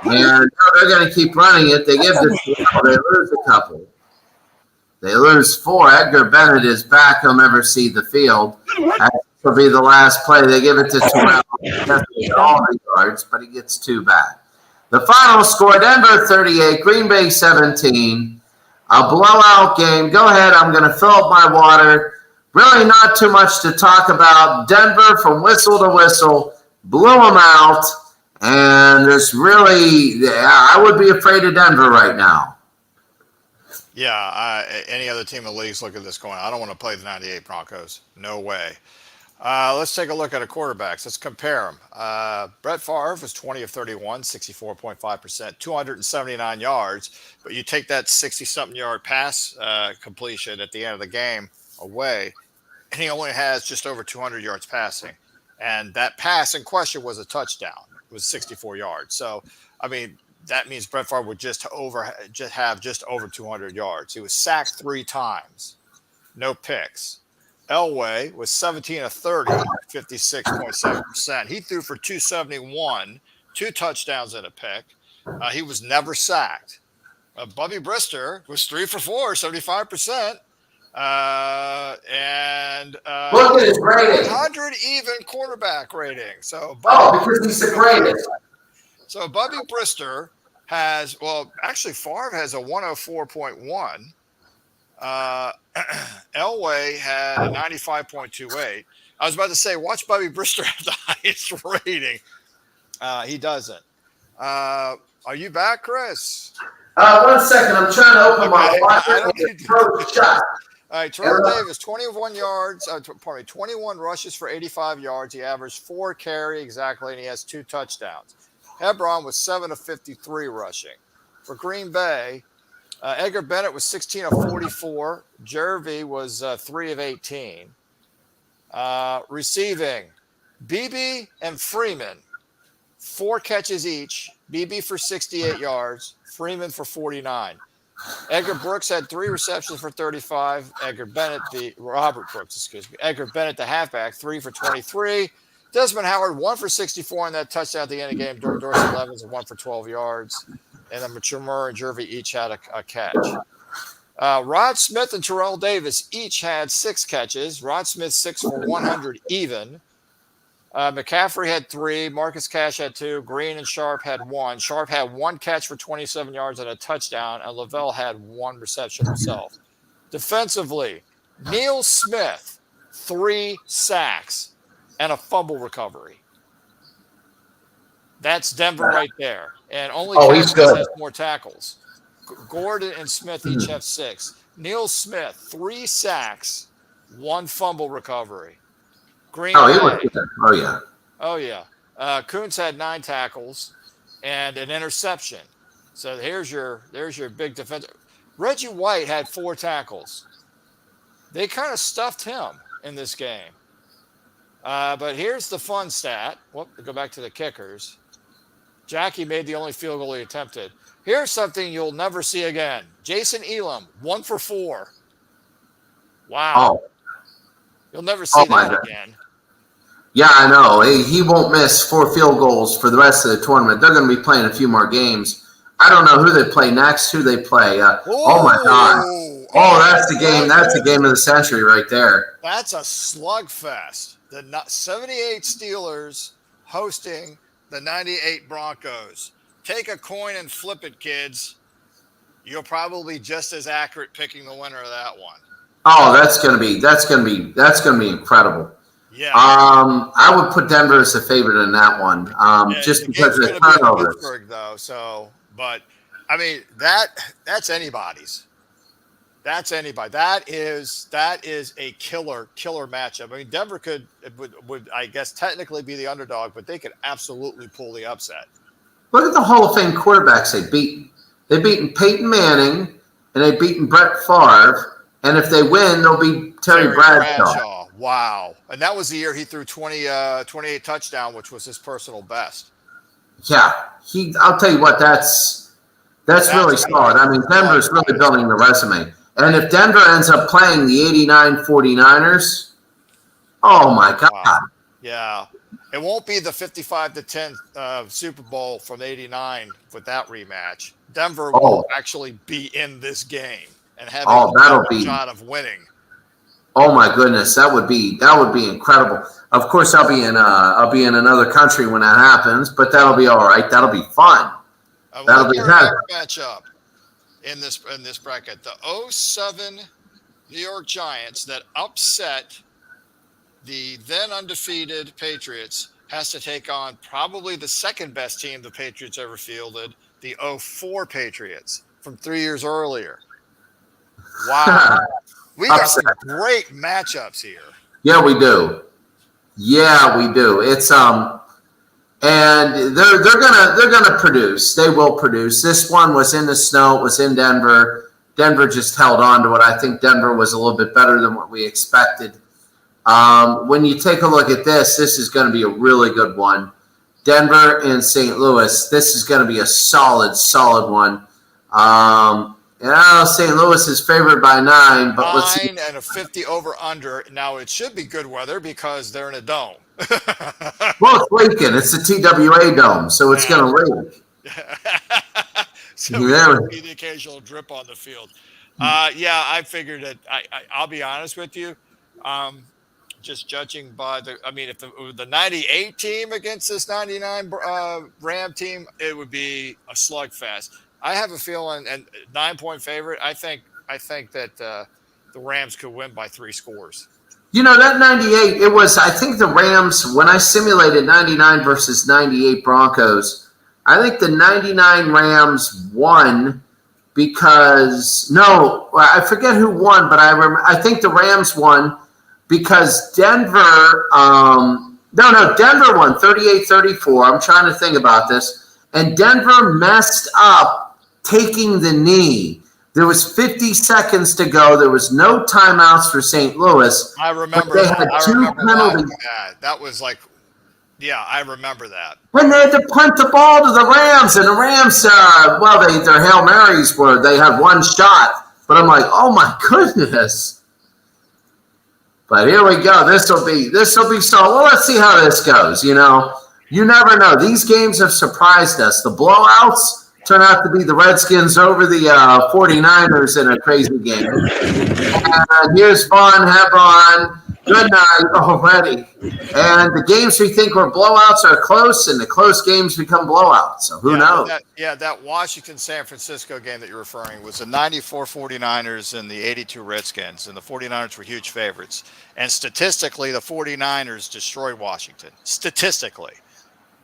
Speaker 2: And they're going to keep running it. They give this, they lose a couple. They lose 4. Edgar Bennett is back. He'll never see the field. That will be the last play. They give it to Terrell. All the yards, but he gets 2 back. The final score, Denver 38, Green Bay 17. A blowout game. Go ahead. I'm going to fill up my water. Really not too much to talk about. Denver from whistle to whistle blew them out. And there's really, I would be afraid of Denver right now.
Speaker 1: Yeah, any other team in the league's look at this going, I don't want to play the 98 Broncos. No way. Let's take a look at the quarterbacks. Let's compare them. Brett Favre was 20 of 31, 64.5%, 279 yards. But you take that 60-something yard pass completion at the end of the game away, and he only has just over 200 yards passing. And that pass in question was a touchdown. It was 64 yards. So, I mean, that means Brett Favre would just have just over 200 yards. He was sacked 3 times. No picks. Elway was 17 of 30, 56.7%. He threw for 271, 2 touchdowns and a pick. He was never sacked. Bubby Brister was 3 for 4, 75%. And
Speaker 2: Look at his rating.
Speaker 1: 100 even quarterback rating. So
Speaker 2: because he's the greatest.
Speaker 1: So Bubby Brister has, well, actually Favre has a 104.1. Elway had a 95.28. I was about to say, watch Bubby Brister have the highest rating. He doesn't. Are you back, Chris?
Speaker 2: 1 second. I'm trying to open my water. Shot.
Speaker 1: All right, Terrell Davis, 21 yards. 21 rushes for 85 yards. He averaged 4 carry exactly, and he has 2 touchdowns. Hebron was 7 of 53 rushing. For Green Bay, Edgar Bennett was 16 of 44. Jervy was 3 of 18. Receiving, Beebe and Freeman, 4 catches each. Beebe for 68 yards. Freeman for 49. Edgar Brooks had 3 receptions for 35. Robert Brooks, Edgar Bennett, the halfback, 3 for 23. Desmond Howard, 1 for 64 on that touchdown at the end of the game. Dorsey Levens, 1 for 12 yards. And then Murray and Jervy each had a catch. Rod Smith and Terrell Davis each had 6 catches. Rod Smith 6 for 100 even. McCaffrey had 3. Marcus Cash had 2. Green and Sharp had 1. Sharp had 1 catch for 27 yards and a touchdown. And Lavelle had 1 reception himself. Defensively, Neil Smith, 3 sacks and a fumble recovery. That's Denver right there. And only Cash has more tackles. Gordon and Smith each have 6. Neil Smith, 3 sacks, 1 fumble recovery. Green Bay. Oh, yeah. Kuntz had 9 tackles and an interception. So here's your big defense. Reggie White had 4 tackles. They kind of stuffed him in this game. But here's the fun stat. Go back to the kickers. Jackie made the only field goal he attempted. Here's something you'll never see again. Jason Elam, 1 for 4. Wow. Oh. You'll never see that again.
Speaker 2: Yeah, I know. He won't miss 4 field goals for the rest of the tournament. They're going to be playing a few more games. I don't know who they play next, who they play. Oh, my God. Oh, that's the game. That's the game of the century right there.
Speaker 1: That's a slugfest. The 78 Steelers hosting the 98 Broncos. Take a coin and flip it, kids. You'll probably be just as accurate picking the winner of that one.
Speaker 2: Oh, that's gonna be incredible.
Speaker 1: Yeah.
Speaker 2: I would put Denver as a favorite in that one. Just because of the turnovers.
Speaker 1: Pittsburgh, though. So, but I mean that's anybody's. That's anybody. That is a killer matchup. I mean, Denver would I guess technically be the underdog, but they could absolutely pull the upset.
Speaker 2: Look at the Hall of Fame quarterbacks they beat. They've beaten Peyton Manning and they've beaten Brett Favre. And if they win, they'll be Terry Bradshaw.
Speaker 1: Wow. And that was the year he threw 28 touchdown, which was his personal best.
Speaker 2: Yeah. I'll tell you what, that's really solid. I mean, Denver's really building the resume. And if Denver ends up playing the 89 49ers, oh my God.
Speaker 1: Wow. Yeah. It won't be the 55-10 Super Bowl from '89 with that rematch. Denver will actually be in this game and have a shot of winning.
Speaker 2: Oh my goodness, that would be incredible. Of course, I'll be in another country when that happens, but that'll be all right. That'll be fun. That'll be fun.
Speaker 1: Matchup in this bracket. The 2007 New York Giants that upset the then undefeated Patriots has to take on probably the second best team the Patriots ever fielded, the 2004 Patriots from 3 years earlier. Wow. We got some great matchups here.
Speaker 2: Yeah, we do. It's and they're gonna produce. They will produce. This one was in the snow. It was in Denver. Denver just held on to it. I think Denver was a little bit better than what we expected. When you take a look at this is going to be a really good one. Denver and St. Louis. This is going to be a solid one. St. Louis is favored by 9, but let's see.
Speaker 1: 9 and a 50 over under. Now it should be good weather because they're in a dome.
Speaker 2: Well, it's leaking. It's the TWA dome, so it's going to leak.
Speaker 1: So there'll be the occasional drip on the field. I figured that. I'll be honest with you. Just judging by if the 98 team against this 99 Ram team, it would be a slugfest. I have a feeling, and 9-point favorite. I think that the Rams could win by 3 scores.
Speaker 2: You know, that 98, it was, I think the Rams, when I simulated 99 versus 98 Broncos, I think the 99 Rams won because, I forget who won, but I think the Rams won because Denver, Denver won 38-34. I'm trying to think about this. And Denver messed up taking the knee. There was 50 seconds to go. There was no timeouts for St. Louis.
Speaker 1: I remember.
Speaker 2: They had 2 penalties.
Speaker 1: That was like, I remember that.
Speaker 2: When they had to punt the ball to the Rams, and the Rams, their Hail Marys they had 1 shot. But I'm like, oh my goodness. But here we go. This will be so. Well, let's see how this goes. You know, you never know. These games have surprised us. The blowouts turn out to be the Redskins over the 49ers in a crazy game. And here's Vaughn Hebron. Good night already. And the games we think were blowouts are close, and the close games become blowouts. So who knows?
Speaker 1: That Washington-San Francisco game that you're referring was the 94 49ers and the 82 Redskins, and the 49ers were huge favorites. And statistically, the 49ers destroyed Washington. Statistically.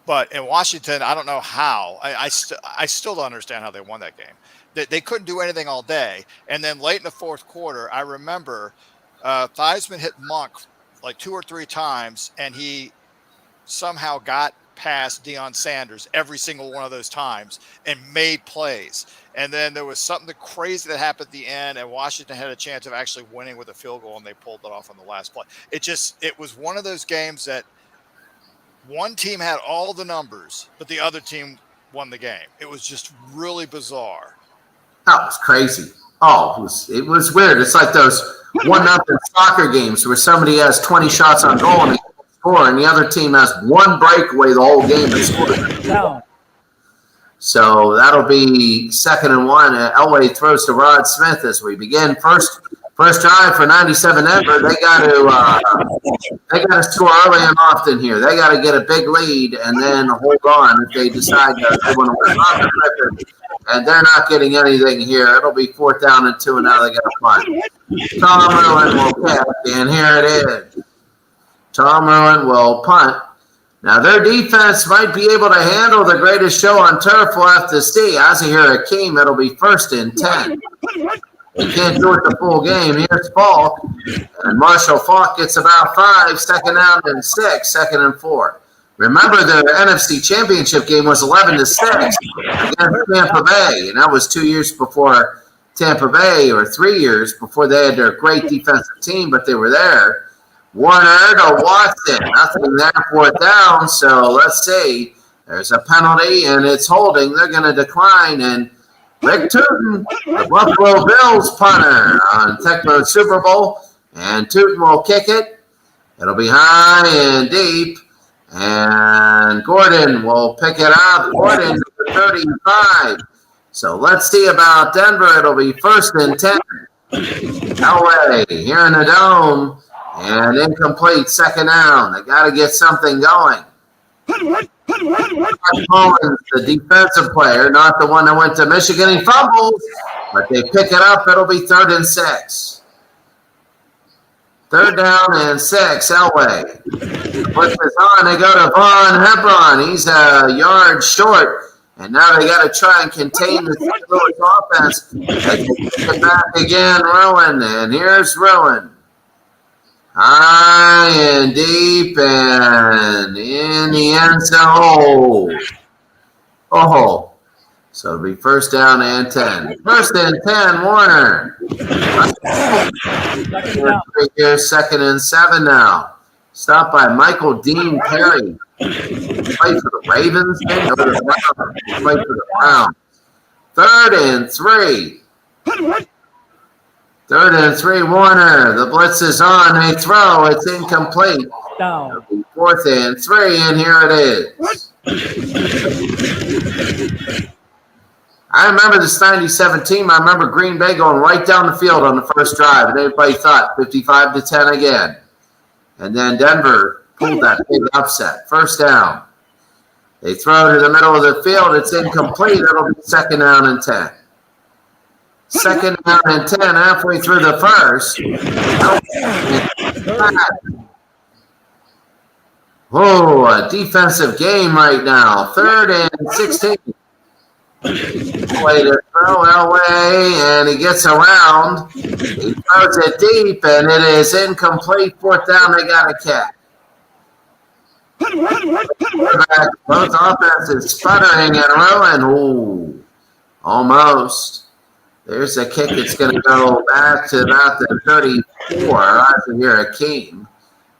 Speaker 1: But in Washington, I don't know how. I still don't understand how they won that game. They couldn't do anything all day. And then late in the fourth quarter, I remember Theismann hit Monk like 2 or 3 times, and he somehow got past Deion Sanders every single one of those times and made plays. And then there was something crazy that happened at the end, and Washington had a chance of actually winning with a field goal, and they pulled it off on the last play. It was one of those games that one team had all the numbers, but the other team won the game. It was just really bizarre.
Speaker 2: That was crazy. Oh, it was weird. It's like those 1-0 soccer games where somebody has 20 shots on goal and they score, and the other team has 1 breakaway the whole game and scores. So that'll be 2nd and 1. Elway throws to Rod Smith as we begin. First drive for 97 Denver. They got to score early and often here. They got to get a big lead and then hold on if they decide that they want to win. And they're not getting anything here. It'll be 4th down and 2, and now they got to punt. Tom Irwin will catch, and here it is. Tom Irwin will punt. Now, their defense might be able to handle the greatest show on turf left to see. Azahir Hakeem, it'll be 1st and 10. They can't do it the full game. Here's Falk. And Marshall Falk gets about 5, 2nd down and 6, 2nd and 4. Remember, the NFC Championship game was 11-6 against Tampa Bay, and that was 2 years before Tampa Bay, or 3 years before they had their great defensive team, but they were there. Warner to Watson. Nothing there, 4th down. So let's see. There's a penalty, and it's holding. They're going to decline. And Rick Tootin, the Buffalo Bills punter on Tech Mode Super Bowl. And Tootin will kick it. It'll be high and deep. And Gordon will pick it up. Gordon to the 35. So let's see about Denver. It'll be 1st and 10. Elway here in the dome. And incomplete, 2nd down. They got to get something going. Collins, the defensive player, not the one that went to Michigan. He fumbles, but they pick it up. It'll be 3rd and 6. 3rd down and 6, Elway. Blitz is on. They go to Von Hebron. He's a yard short. And now they got to try and contain the St. Louis offense. They get back again, Rowan. And here's Rowan. High and deep and in the end zone. Oh. So it'll be 1st down and 10. 1st and 10, Warner. Here's 2nd and 7 now. Stopped by Michael Dean Perry. Played for the Ravens. Played for the Browns. 3rd and 3. 3rd and 3, Warner. The blitz is on. They throw. It's incomplete.
Speaker 3: Down.
Speaker 2: 4th and 3, and here it is. I remember this 97 team. I remember Green Bay going right down the field on the first drive, and everybody thought 55-10 again. And then Denver pulled that big upset. 1st down. They throw to the middle of the field. It's incomplete. It'll be 2nd down and 10. 2nd down and 10, halfway through the first. Oh, a defensive game right now. 3rd and 16. Way to throw Elway, and he gets around. He throws it deep, and it is incomplete. 4th down, they got a catch. Both offenses sputtering and rolling. Ooh, almost. There's a kick that's going to go back to about the 34. I can hear a king.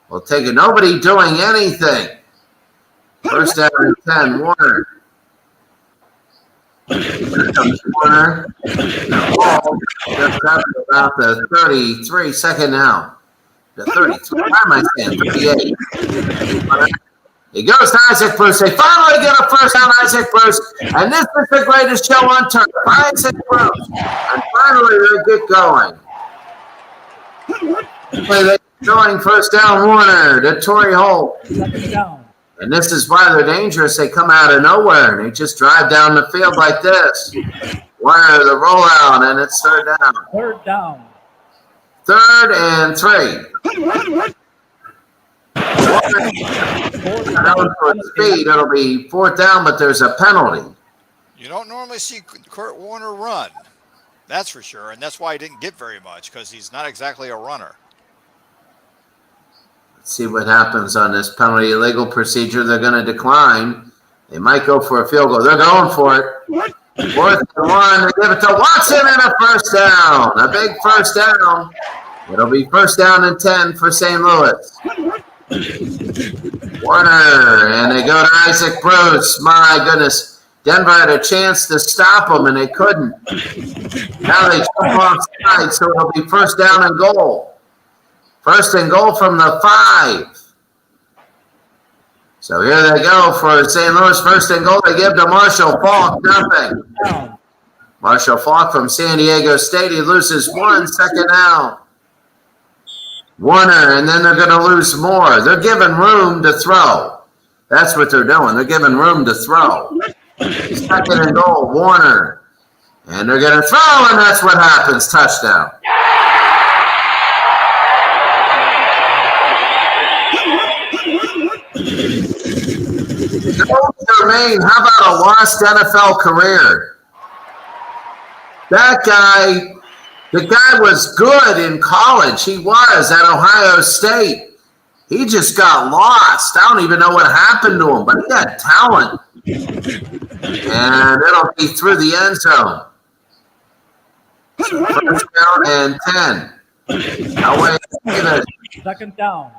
Speaker 2: We'll take it. Nobody doing anything. 1st down and 10, Warner. Here comes Warner. The ball just up to about the 33, 2nd down. The 33. Why am I saying 38? He goes to Isaac Bruce. They finally get a 1st down, Isaac Bruce. And this is the greatest show on turf. Isaac Bruce. And finally they get going. They get going, 1st down, Warner to Torrey Holt.
Speaker 3: 2nd down.
Speaker 2: And this is why they're dangerous. They come out of nowhere, and they just drive down the field like this. Warner, the rollout, and it's 3rd down.
Speaker 3: 3rd down.
Speaker 2: 3rd and 3. Warner for speed. It'll be 4th down, but there's a penalty.
Speaker 1: You don't normally see Kurt Warner run. That's for sure, and that's why he didn't get very much, because he's not exactly a runner.
Speaker 2: Let's see what happens on this penalty illegal procedure. They're going to decline. They might go for a field goal. They're going for it. 4th and 1. They give it to Watson and a 1st down. A big 1st down. It'll be 1st down and 10 for St. Louis. Warner, and they go to Isaac Bruce. My goodness. Denver had a chance to stop them, and they couldn't. Now they jump offside, so it'll be 1st down and goal. 1st and goal from the 5. So here they go for St. Louis. 1st and goal. They give to Marshall Falk. Nothing. Marshall Falk from San Diego State. He loses 1. 2nd down. Warner, and then they're going to lose more. They're giving room to throw. That's what they're doing. They're giving room to throw. 2nd and goal. Warner. And they're going to throw, and that's what happens. Touchdown. Jermaine, how about a lost NFL career? That guy, the guy was good in college. He was at Ohio State. He just got lost. I don't even know what happened to him, but he had talent. And it'll be through the end zone. First down and 10. Elway,
Speaker 3: Second down.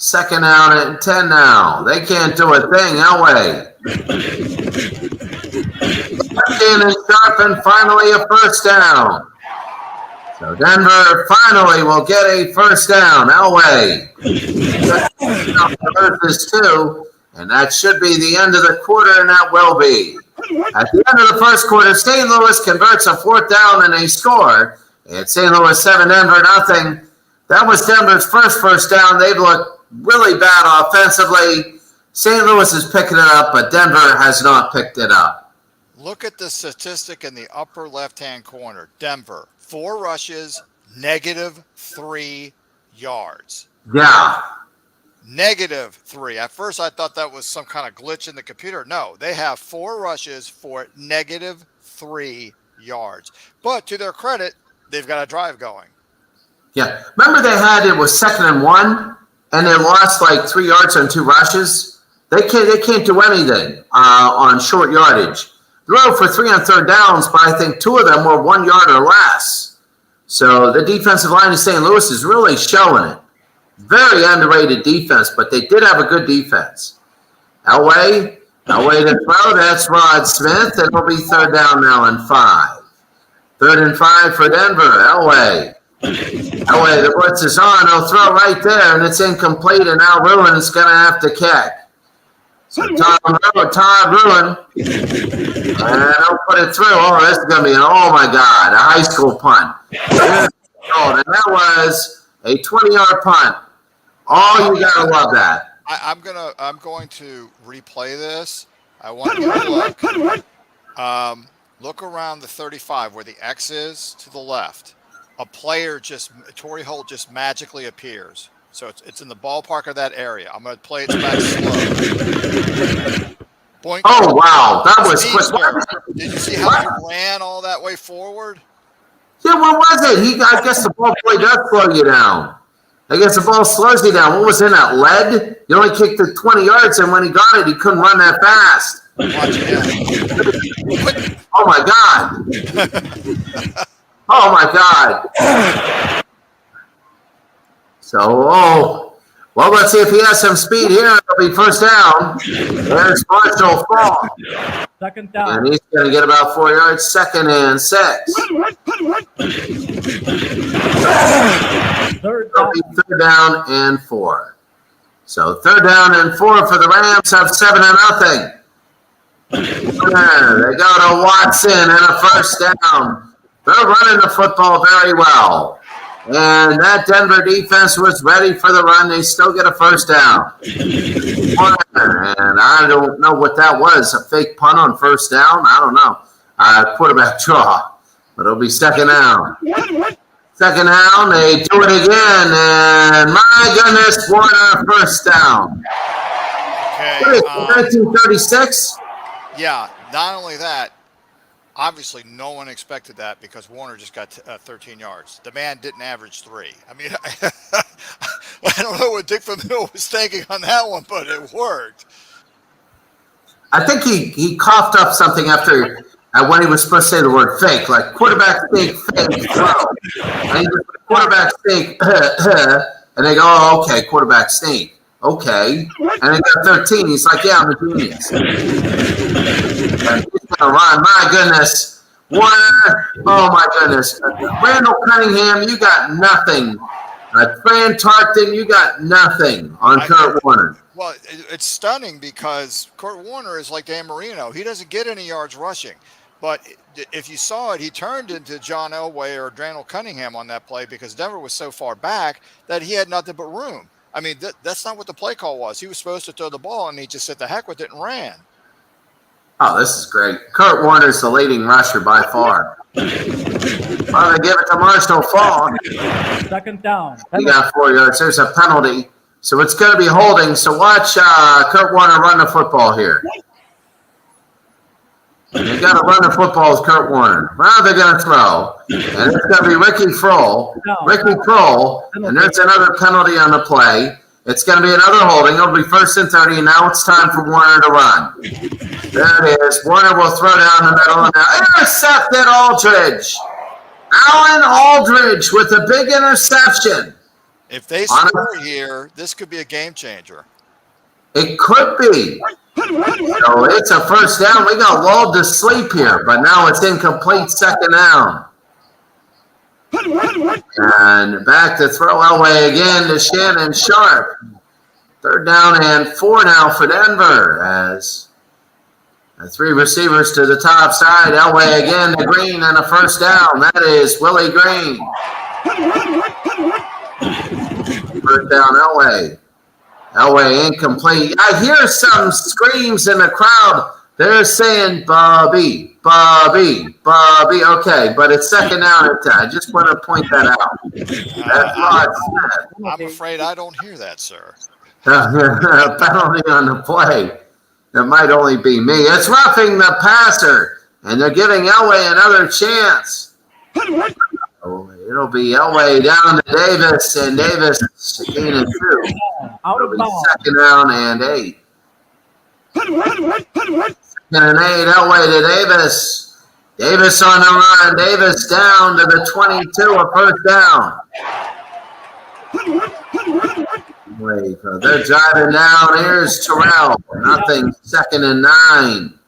Speaker 2: second down and 10 now. They can't do a thing, Elway. In and sharp, and finally a first down. So Denver finally will get a first down. Elway. Versus 2, and that should be the end of the quarter, and that will be. At the end of the first quarter, St. Louis converts a fourth down and they score. It's St. Louis 7, Denver nothing. That was Denver's first down. They've looked really bad offensively. St. Louis is picking it up, but Denver has not picked it up.
Speaker 1: Look at the statistic in the upper left-hand corner. Denver, 4 rushes, -3 yards.
Speaker 2: Yeah.
Speaker 1: -3. At first, I thought that was some kind of glitch in the computer. No, they have 4 rushes for -3 yards. But to their credit, they've got a drive going.
Speaker 2: Yeah. Remember it was 2nd and 1, and they lost like 3 yards on 2 rushes? They can't do anything on short yardage. Throw for 3 on third downs, but I think 2 of them were 1 yard or less. So the defensive line of St. Louis is really showing it. Very underrated defense, but they did have a good defense. Elway to throw. That's Rod Smith. It'll be third down now and 5. 3rd and 5 for Denver. Elway, the blitz is on. He'll throw right there, and it's incomplete, and now Ruin is going to have to kick. So Todd Ruin, and he'll put it through. Oh, this is going to be oh my God, a high school punt. And that was a 20-yard punt. Oh, you gotta love that.
Speaker 1: I'm going to replay this. I want you to look. Look around the 35 where the X is to the left. A player Torrey Holt just magically appears. So it's in the ballpark of that area. I'm going to play it back slow. Boink.
Speaker 2: Oh, wow. That was quick.
Speaker 1: Did you see how he ran all that way forward?
Speaker 2: Yeah, what was it? I guess the ball play does slow you down. I guess the ball slows you down. What was in that, lead? You only kicked it 20 yards, and when he got it, he couldn't run that fast.
Speaker 1: Watch again.
Speaker 2: Oh, my God. Oh, my God. So, well, let's see if he has some speed here. It'll be first down. There's Marshall Fall.
Speaker 3: Second down.
Speaker 2: And he's going to get about 4 yards. 2nd and 6. Third down and 4. So 3rd down and 4 for the Rams have 7-0. There they go to Watson and a first down. They're running the football very well. And that Denver defense was ready for the run. They still get a first down. And I don't know what that was. A fake punt on first down? I don't know. Quarterback draw. But it'll be 2nd down. 2nd down. They do it again. And my goodness, Warner first down.
Speaker 1: Okay.
Speaker 2: 1936?
Speaker 1: Yeah. Not only that, obviously, no one expected that because Warner just got 13 yards. The man didn't average 3. I mean, I don't know what Dick Vermeil was thinking on that one, but it worked.
Speaker 2: I think he coughed up something after when he was supposed to say the word fake, like quarterback sneak, fake, throw. And he just quarterback sneak, and they go, oh, okay, quarterback sneak. Okay. And he got 13. He's like, yeah, I'm a genius. And he's going to run. My goodness. Warner. Oh, my goodness. Randall Cunningham, you got nothing. Fran Tarkton, you got nothing on Kurt Warner.
Speaker 1: Well, it's stunning because Kurt Warner is like Dan Marino. He doesn't get any yards rushing. But if you saw it, he turned into John Elway or Randall Cunningham on that play because Denver was so far back that he had nothing but room. I mean, that's not what the play call was. He was supposed to throw the ball, and he just said the heck with it and ran.
Speaker 2: Oh, this is great. Kurt Warner's the leading rusher by far. Well, they give it to Marshall Fall.
Speaker 3: 2nd down.
Speaker 2: He got 4 yards. There's a penalty. So it's going to be holding. So watch Kurt Warner run the football here. They got to run the football with Kurt Warner. Now they're going to throw. And it's going to be Ricky Kroll. And there's another penalty on the play. It's going to be another holding. It'll be 1st and 30. And now it's time for Warner to run. There it is. Warner will throw down the middle. And now intercepted Aldridge. Alan Aldridge with a big interception.
Speaker 1: If they score here, this could be a game changer.
Speaker 2: It could be. So it's a first down. We got lulled to sleep here, but now it's incomplete, second down. And back to throw Elway again to Shannon Sharp. Third down and 4 now for Denver as the 3 receivers to the top side. Elway again to Green and a first down. That is Willie Green. First down Elway. Elway incomplete. I hear some screams in the crowd. They're saying Bobby, Bobby, Bobby. Okay, but it's second down and 10. I just want to point that out. That's Rod Smith.
Speaker 1: I'm afraid I don't hear that, sir.
Speaker 2: Penalty on the play. That might only be me. It's roughing the passer, and they're giving Elway another chance. Oh, it'll be Elway down to Davis, and Davis gain and 2.
Speaker 3: Out of bounds.
Speaker 2: Second down and 8. Second and 8, Elway to Davis. Davis on the run. Davis down to the 22, a first down. They're driving down. Here's Terrell. Nothing. Second and 9.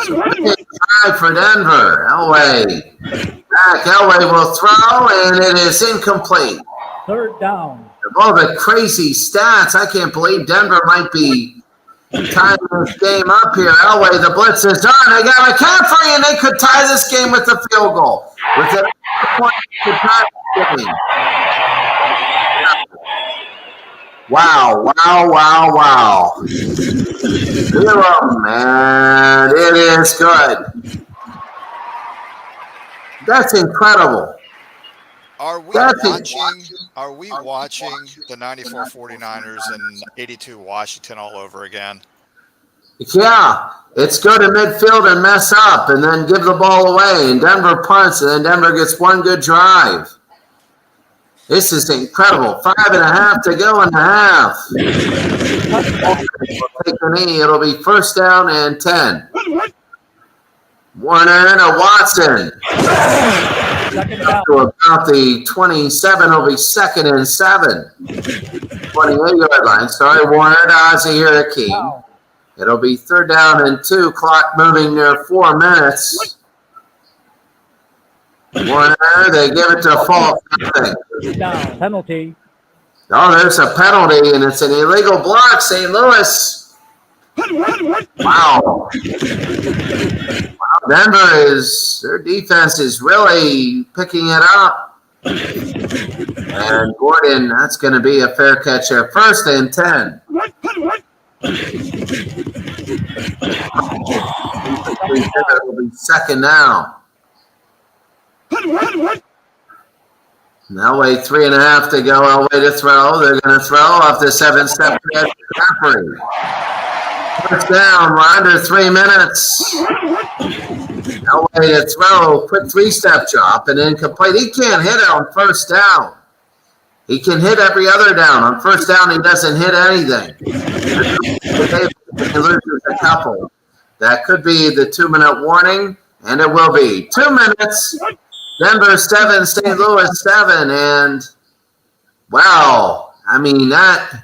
Speaker 2: So try for Denver. Elway. Back. Elway will throw, and it is incomplete.
Speaker 3: Third down.
Speaker 2: Of all the crazy stats, I can't believe Denver might be tying this game up here. Elway, the blitz is on. They got McCaffrey, and they could tie this game with a field goal. With an point to tie the game. Wow, wow, wow, wow. Zero, man. It is good. That's incredible.
Speaker 1: Are we watching the 94 49ers and 82 Washington all over again?
Speaker 2: Yeah, it's go to midfield and mess up and then give the ball away, and Denver punts, and then Denver gets one good drive. This is incredible. 5.5 to go in the half. We'll take a knee. It'll be first down and 10. Warner to Watson. Up to about the 27. It'll be second and 7. 28-yard line. Sorry, Warner to Ozzie Hurricane. It'll be third down and 2. Clock moving near 4 minutes. Warner, they give it to Falk.
Speaker 3: Penalty.
Speaker 2: Oh, there's a penalty, and it's an illegal block, St. Louis. Wow. Denver their defense is really picking it up. And Gordon, that's going to be a fair catch there. First and 10. It'll be second down. Elway 3.5 to go. Elway to throw. They're going to throw off the 7-step McCaffrey. First down. We're under 3 minutes. Elway to throw. Quick 3-step drop and incomplete. He can't hit it on first down. He can hit every other down. On first down, he doesn't hit anything. He loses a couple. That could be the 2-minute warning, and it will be 2 minutes. Denver 7, St. Louis 7, and wow, I mean that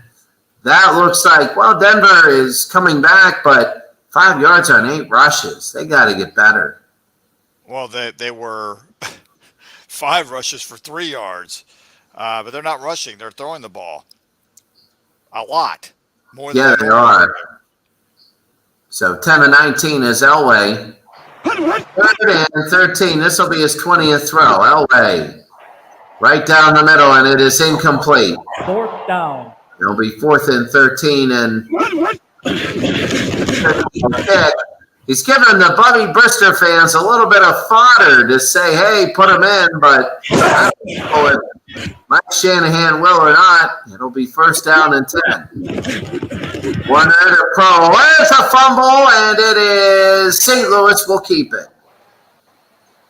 Speaker 2: looks like, well, Denver is coming back, but 5 yards on 8 rushes. They got to get better.
Speaker 1: Well, they were 5 rushes for 3 yards, but they're not rushing; they're throwing the ball a lot more.
Speaker 2: Yeah, they are. So 10 of 19 is Elway. Third and 13. This will be his 20th throw. Elway. Right down the middle, and it is incomplete.
Speaker 3: Fourth down.
Speaker 2: It'll be 4th and 13, and he's giving the Buddy Brister fans a little bit of fodder to say, hey, put him in, but I don't know if Mike Shanahan will or not. It'll be first down and 10. Warner to Pro. There's a fumble, and it is St. Louis will keep it.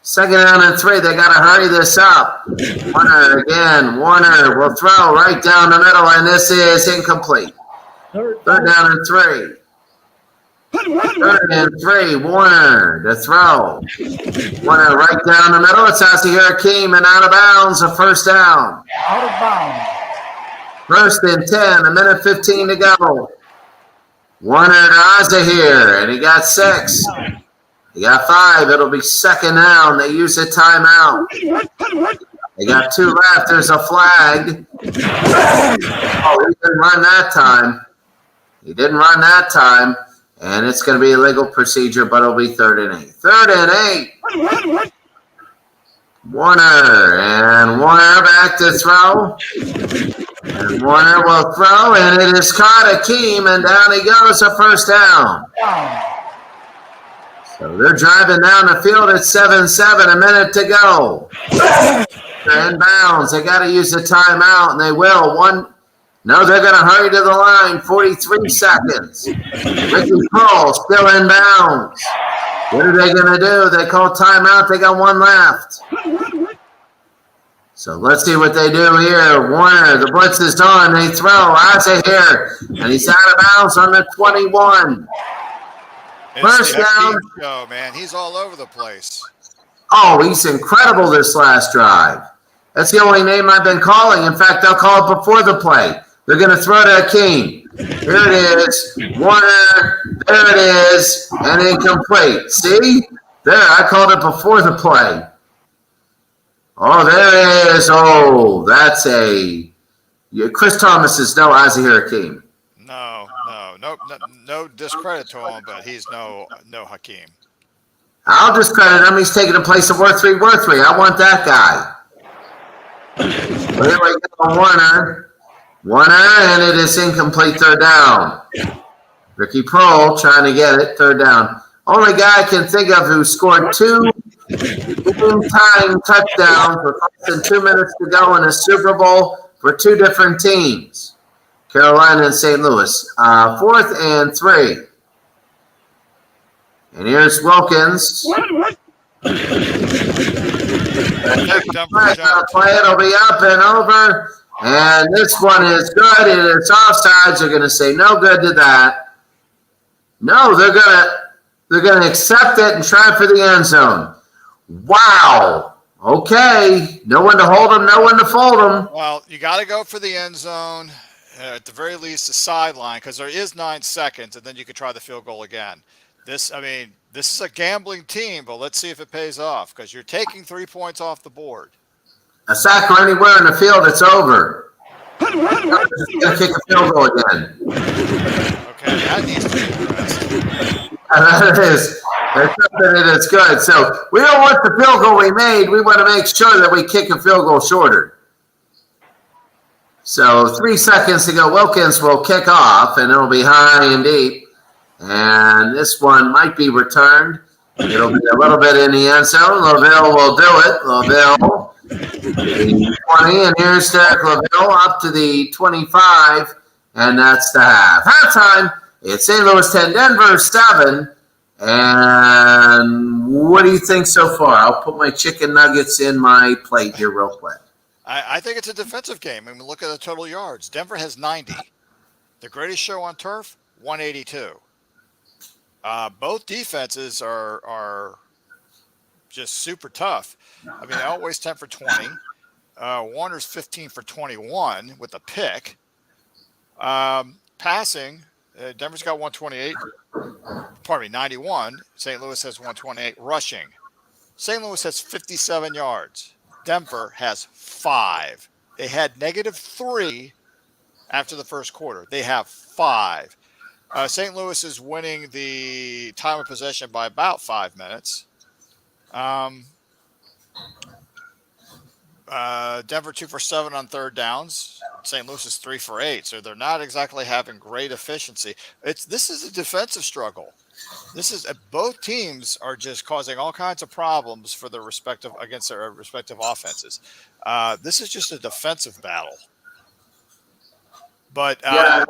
Speaker 2: Second down and 3. They got to hurry this up. Warner again. Warner will throw right down the middle, and this is incomplete. Third down and 3. Third and 3, Warner to throw. Warner right down the middle. It's Ozzie Hakeem and out of bounds, a first down.
Speaker 3: Out of bounds.
Speaker 2: First and 10, a minute 15 to go. Warner to Ozzie here, and he got 6. He got 5. It'll be second down. They use a timeout. They got 2 left. There's a flag. Oh, he didn't run that time. And it's going to be a legal procedure, but it'll be 3rd and 8. 3rd and 8. Warner back to throw. And Warner will throw, and it is caught Hakeem, and down he goes, a first down. So they're driving down the field at 7-7, a minute to go. They're in bounds. They got to use the timeout, and they will. No, they're going to hurry to the line. 43 seconds. Ricky Kroll still in bounds. What are they going to do? They call timeout. They got 1 left. So let's see what they do here. Warner, the blitz is on. They throw. Ozzie here, and he's out of bounds on the 21. First down.
Speaker 1: Show, man. He's all over the place.
Speaker 2: Oh, he's incredible this last drive. That's the only name I've been calling. In fact, I'll call it before the play. They're going to throw to Hakeem. Here it is. Warner. There it is. And incomplete. See? There, I called it before the play. Oh, there it is. Oh, that's a Chris Thomas is no Ozzie Hakeem.
Speaker 1: No discredit to him, but he's no Hakeem.
Speaker 2: I'll discredit him. He's taking the place of Worthy. I want that guy. Here we go, Warner, and it is incomplete, 3rd down. Ricky Prohl trying to get it, 3rd down. Only guy I can think of who scored 2 in-time touchdowns with less than 2 minutes to go in a Super Bowl for 2 different teams, Carolina and St. Louis. 4th and 3. And here's Wilkins. It'll be up and over. And this one is good. And it's offsides. They're going to say no good to that. No, they're going to accept it and try for the end zone. Wow. Okay. No one to hold them, no one to fold them.
Speaker 1: Well, you got to go for the end zone, at the very least the sideline, because there is 9 seconds, and then you can try the field goal again. This is a gambling team, but let's see if it pays off, because you're taking 3 points off the board.
Speaker 2: A sack or anywhere in the field, it's over. They're going to kick a field goal again.
Speaker 1: Okay, that needs to be addressed.
Speaker 2: That is. There's something that is good. So we don't want the field goal we made. We want to make sure that we kick a field goal shorter. So 3 seconds to go. Wilkins will kick off, and it'll be high and deep. And this one might be returned. It'll be a little bit in the end zone. LaVille will do it. LaVille, the 20, and here's Derek LaVille up to the 25, and that's the half. Halftime, it's St. Louis 10, Denver 7. And what do you think so far? I'll put my chicken nuggets in my plate here real quick.
Speaker 1: I think it's a defensive game. I mean, look at the total yards. Denver has 90. The greatest show on turf, 182. Both defenses are just super tough. I mean, Elway's 10 for 20. Warner's 15 for 21 with a pick. Passing, Denver's got 128. Pardon me, 91. St. Louis has 128. Rushing, St. Louis has 57 yards. Denver has 5. They had -3 after the first quarter. They have 5. St. Louis is winning the time of possession by about 5 minutes. Denver 2 for 7 on 3rd downs. St. Louis is 3 for 8, so they're not exactly having great efficiency. This is a defensive struggle. Both teams are just causing all kinds of problems for their against their respective offenses. This is just a defensive battle. But and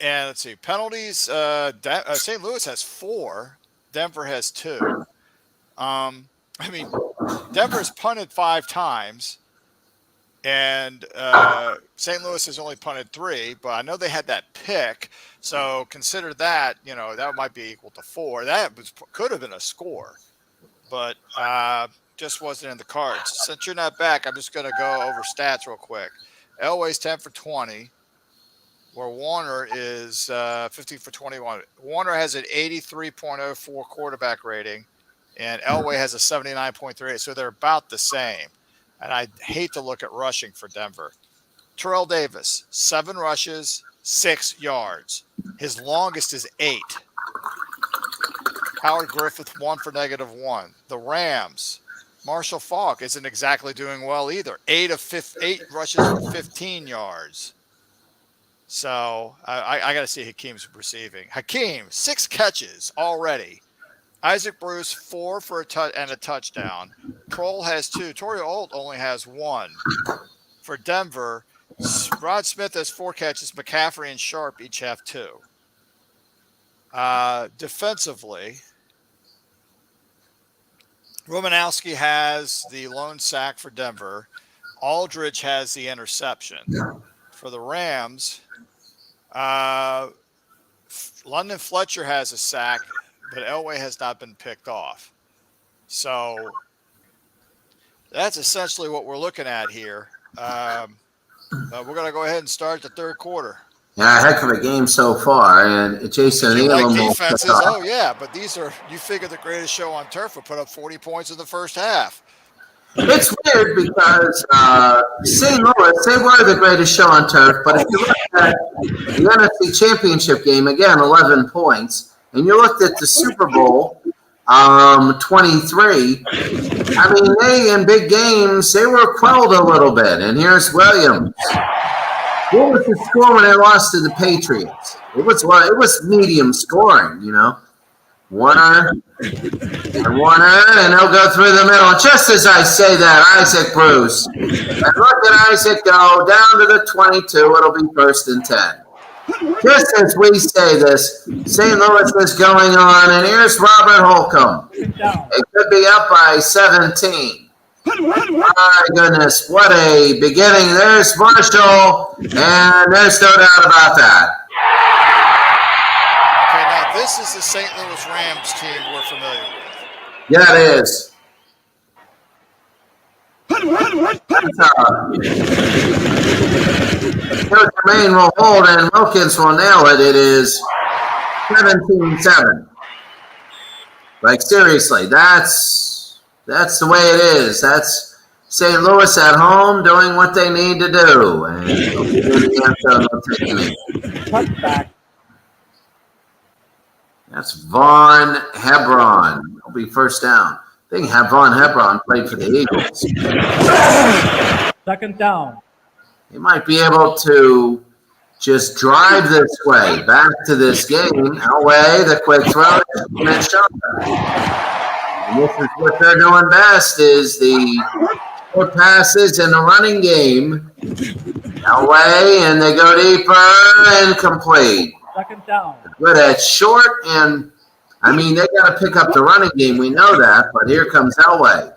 Speaker 1: let's see, penalties. St. Louis has 4. Denver has 2. I mean, Denver's punted 5 times, And St. Louis has only punted 3, but I know they had that pick. So consider that, that might be equal to 4. Could have been a score, but just wasn't in the cards. Since you're not back, I'm just going to go over stats real quick. Elway's 10 for 20, where Warner is 15 for 21. Warner has an 83.04 quarterback rating, and Elway has a 79.38, so they're about the same. And I hate to look at rushing for Denver. Terrell Davis, 7 rushes, 6 yards. His longest is 8. Howard Griffith, 1 for -1. The Rams, Marshall Faulk isn't exactly doing well either. 8 rushes for 15 yards. So I got to see Hakeem's receiving. Hakeem, 6 catches already. Isaac Bruce, 4 for a touchdown. Kroll has 2. Torrey Holt only has 1. For Denver, Rod Smith has 4 catches. McCaffrey and Sharp each have 2. Defensively, Romanowski has the lone sack for Denver. Aldridge has the interception. For the Rams, London Fletcher has a sack, but Elway has not been picked off. So that's essentially what we're looking at here. We're going to go ahead and start the third quarter.
Speaker 2: Yeah, heck of a game so far. And Jason
Speaker 1: You
Speaker 2: Elam
Speaker 1: like defenses? Oh, yeah, but you figure the greatest show on turf will put up 40 points in the first half.
Speaker 2: It's weird because St. Louis, they were the greatest show on turf, but if you look at the NFC Championship game, again, 11 points, and you looked at the Super Bowl, 23, I mean, they, in big games, they were quelled a little bit, and here's Williams. What was the score when they lost to the Patriots? It was medium scoring, Warner, and he'll go through the middle. Just as I say that, Isaac Bruce. And look at Isaac go down to the 22. It'll be 1st and 10. Just as we say this, St. Louis is going on, and here's Robert Holcomb. It could be up by 17. My goodness, what a beginning. There's Marshall, and there's no doubt about that.
Speaker 1: Okay, now this is the St. Louis Rams team we're familiar with.
Speaker 2: Yeah, it is. Coach Jermaine will hold, and Wilkins will nail it. It is 17-7. Like, seriously, that's the way it is. That's St. Louis at home doing what they need to do. And
Speaker 3: Touchback.
Speaker 2: that's Vaughn Hebron. It'll be 1st down. I think Vaughn Hebron played for the Eagles.
Speaker 3: 2nd down.
Speaker 2: He might be able to just drive this way, back to this game. Elway, the quick throw, and shot. And this is what they're doing best, is the short passes in the running game. Elway, and they go deeper and complete.
Speaker 3: 2nd down.
Speaker 2: Good at short, and I mean, they got to pick up the running game. We know that, but here comes Elway.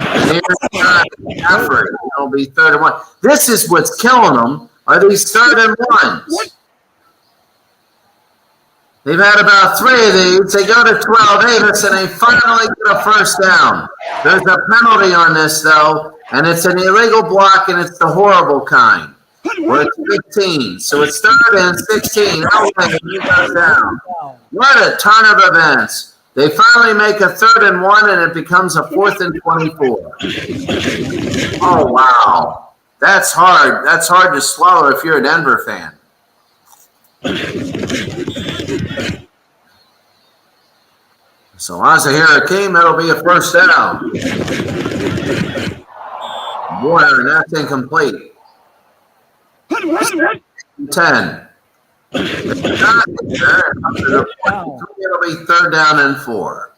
Speaker 2: And here's McCaffrey. It'll be 3rd and 1. This is what's killing them, are these 3rd and 1s. They've had about 3 of these. They go to Terrell Davis, and they finally get a 1st down. There's a penalty on this, though, and it's an illegal block, and it's the horrible kind. Well, it's 15, so it's 3rd and 16. Elway, he goes down. What a ton of events. They finally make a 3rd and 1, and it becomes a 4th and 24. Oh, wow. That's hard. That's hard to swallow if you're a Denver fan. So as I hear a team, it'll be a 1st down. Warner, and that's incomplete. 10. It'll be 3rd down and 4.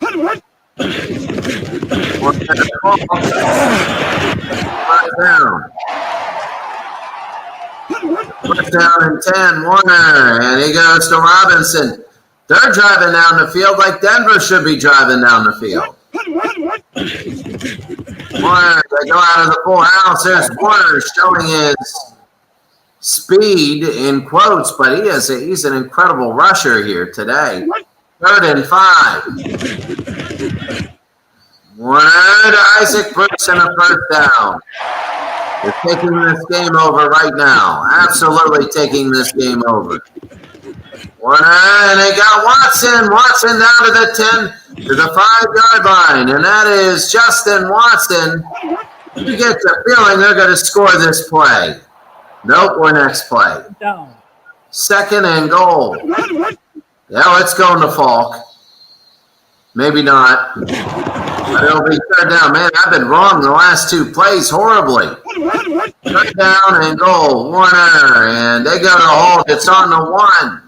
Speaker 2: 3rd down. 1st down and 10. Warner, and he goes to Robinson. They're driving down the field like Denver should be driving down the field. Warner, they go out of the full house. There's Warner showing his speed in quotes, but he's an incredible rusher here today. 3rd and 5. Warner to Isaac Brooks and a first down. They're taking this game over right now. Absolutely taking this game over. Warner, and they got Watson. Watson down to the 10, to the 5-yard line, and that is Justin Watson. You get the feeling they're going to score this play. Nope, we're next play.
Speaker 3: Down.
Speaker 2: 2nd and goal. Yeah, let's go into Falk. Maybe not. But it'll be 3rd down. Man, I've been wrong the last 2 plays horribly. 3rd down and goal. Warner, and they go to hold. It's on the 1.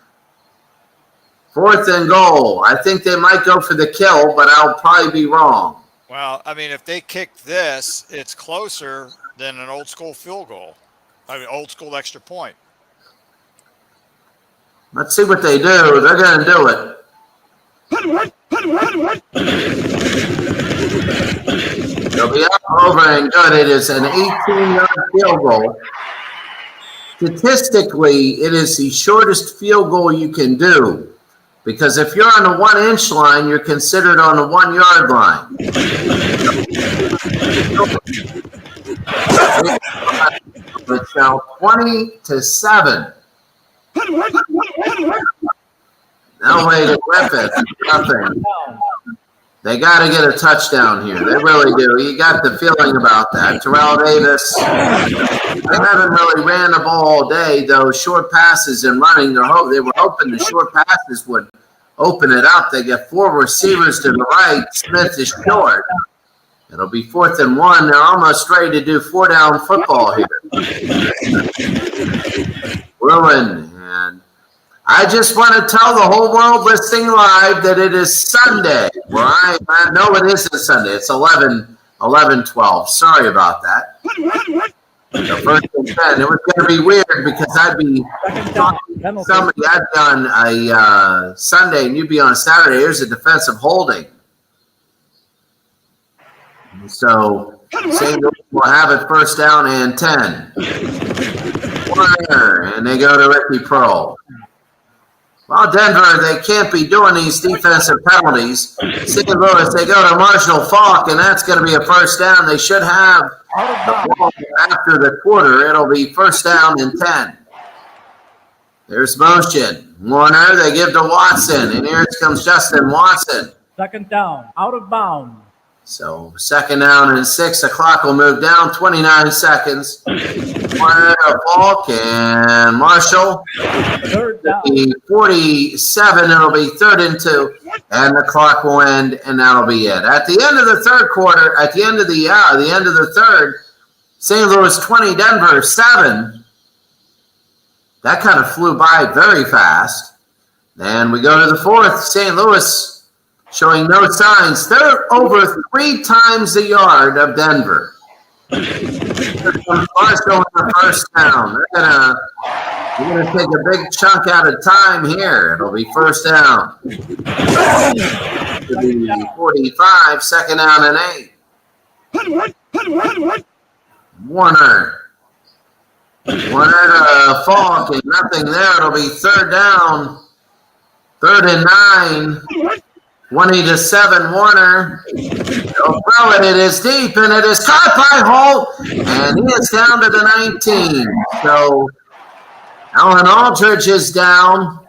Speaker 2: 4th and goal. I think they might go for the kill, but I'll probably be wrong.
Speaker 1: Well, I mean, if they kick this, it's closer than an old school field goal. I mean, old school extra point.
Speaker 2: Let's see what they do. They're going to do it. They'll be up, over, and good. It is an 18-yard field goal. Statistically, it is the shortest field goal you can do. Because if you're on the 1-inch line, you're considered on the 1-yard line. It's now 20-7. Now wait a Griffith. Nothing. They got to get a touchdown here. They really do. You got the feeling about that. Terrell Davis. They haven't really ran the ball all day, though. Short passes and running. They were hoping the short passes would open it up. They get 4 receivers to the right. Smith is short. It'll be 4th and 1. They're almost ready to do 4-down football here. Ruin. And I just want to tell the whole world listening live that it is Sunday. Well, I know it isn't Sunday. It's 11:12. Sorry about that. The 1st and 10. It was going to be weird because I'd be talking to somebody. I'd be on a Sunday and you'd be on a Saturday. Here's a defensive holding. So St. Louis will have it 1st down and 10. Warner, and they go to Ricky Pearl. Well, Denver, they can't be doing these defensive penalties. St. Louis, they go to Marshall Falk, and that's going to be a 1st down. They should have the ball after the quarter. It'll be 1st down and 10. There's motion. Warner, they give to Watson, and here comes Justin Watson.
Speaker 3: 2nd down, out of bounds.
Speaker 2: So 2nd down and 6. The clock will move down 29 seconds. Warner to Falk and Marshall.
Speaker 3: 3rd down.
Speaker 2: 47. It'll be 3rd and 2. And the clock will end, and that'll be it. At the end of the 3rd quarter, at the end of the end of the 3rd, St. Louis 20, Denver 7. That kind of flew by very fast. Then we go to the 4th. St. Louis showing no signs. They're over 3 times the yard of Denver. Marshall in the 1st down. They're gonna take a big chunk out of time here. It'll be 1st down. It'll be 45, 2nd down and 8. Warner to Falk, and nothing there. It'll be 3rd down. 3rd and 9. 20-7, Warner. They'll throw it. It is deep, and it is caught by Holt, and he is down to the 19. So Alan Aldridge is down,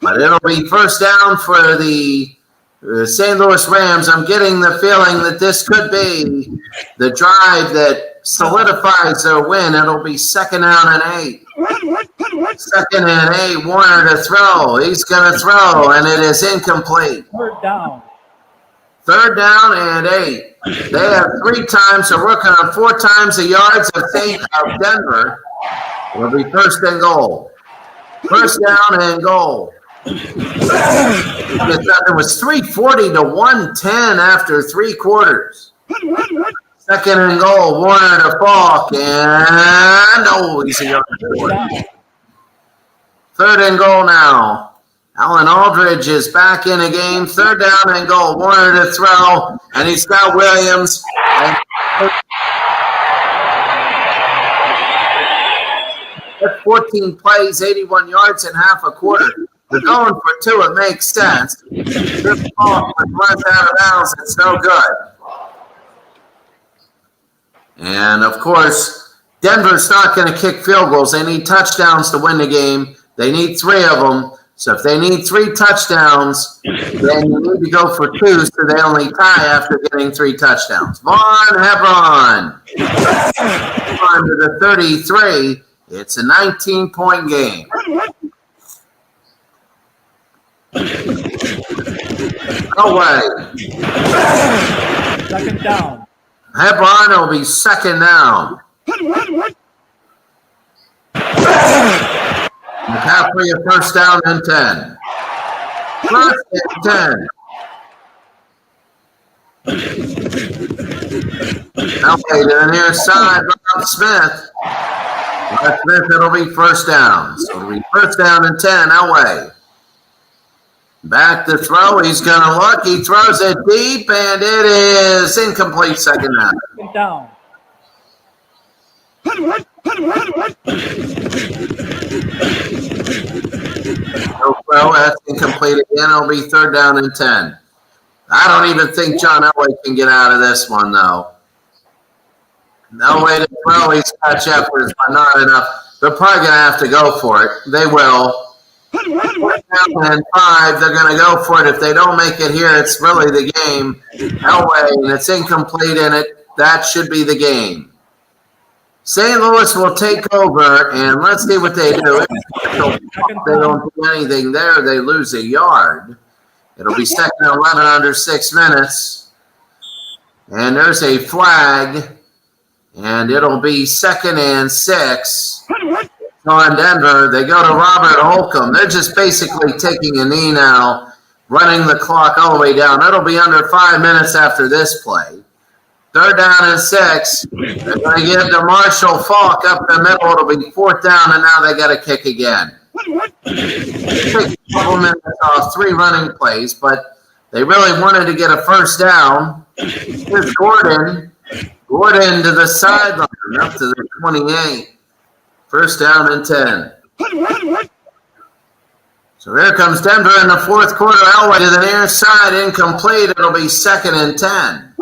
Speaker 2: but it'll be 1st down for the St. Louis Rams. I'm getting the feeling that this could be the drive that solidifies their win. It'll be 2nd down and 8. 2nd and 8, Warner to throw. He's going to throw, and it is incomplete.
Speaker 3: 3rd down.
Speaker 2: 3rd down and 8. They have 3 times. They're working on 4 times the yards of Denver. It'll be 1st and goal. 1st down and goal. It was 340 to 110 after 3 quarters. 2nd and goal. Warner to Falk, and he's a yard short. 3rd and goal now. Alan Aldridge is back in the game. 3rd down and goal. Warner to throw, and he's got Williams. And That's 14 plays, 81 yards, and half a quarter. They're going for 2. It makes sense. This ball runs out of bounds. It's no good. And, of course, Denver's not going to kick field goals. They need touchdowns to win the game. They need 3 of them. So if they need 3 touchdowns, then you need to go for 2, so they only tie after getting 3 touchdowns. Von Hebron. On to the 33. It's a 19-point game. No way.
Speaker 3: Second down.
Speaker 2: Hebron will be second down. McCaffrey a first down and 10. First and 10. Okay, to the near side, Bob Smith. Bob Smith, it'll be first down. So it'll be first down and 10, Elway. Back to throw. He's going to look. He throws it deep, and it is incomplete. Second down.
Speaker 3: Second down.
Speaker 2: No throw. That's incomplete again. It'll be third down and 10. I don't even think John Elway can get out of this one, though. No way to throw. He's got Jeffers, but not enough. They're probably going to have to go for it. They will. And 5, they're going to go for it. If they don't make it here, it's really the game. Elway, and it's incomplete, and that should be the game. St. Louis will take over, and let's see what they do. If they don't do anything there, they lose a yard. It'll be second and 11 under 6 minutes. And there's a flag, and it'll be second and 6. On Denver, they go to Robert Holcomb. They're just basically taking a knee now, running the clock all the way down. It'll be under 5 minutes after this play. Third down and 6. They're going to give to Marshall Falk up the middle. It'll be fourth down, and now they got to kick again. Take a couple minutes off 3 running plays, but they really wanted to get a first down. Here's Gordon. Gordon to the sideline, up to the 28. First down and 10. So here comes Denver in the fourth quarter. Elway to the near side, incomplete. It'll be second and 10.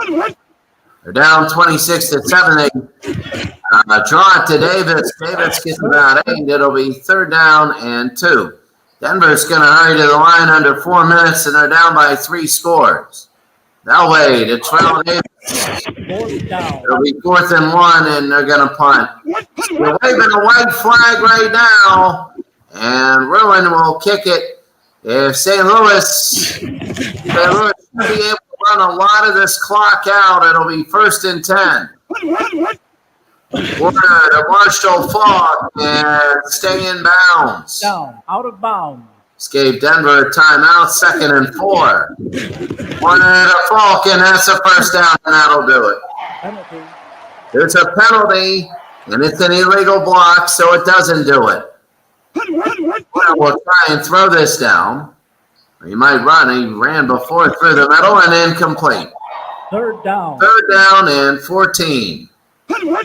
Speaker 2: They're down 26-7. They draw it to Davis. Davis gets about 8. It'll be third down and 2. Denver's going to hurry to the line under 4 minutes, and they're down by 3 scores. Elway to Terrell Davis. It'll be fourth and 1, and they're going to punt. They're waving a white flag right now, and Ruin will kick it. If St. Louis should be able to run a lot of this clock out, it'll be first and 10. Order to Marshall Falk and stay in bounds.
Speaker 3: Down, out of bounds.
Speaker 2: This gave Denver a timeout, second and 4. Order to Falk, and that's a first down, and that'll do it.
Speaker 3: Penalty.
Speaker 2: There's a penalty, and it's an illegal block, so it doesn't do it. We'll try and throw this down. He might run. He ran before through the middle and incomplete.
Speaker 3: Third down.
Speaker 2: Third down and 14. Nothing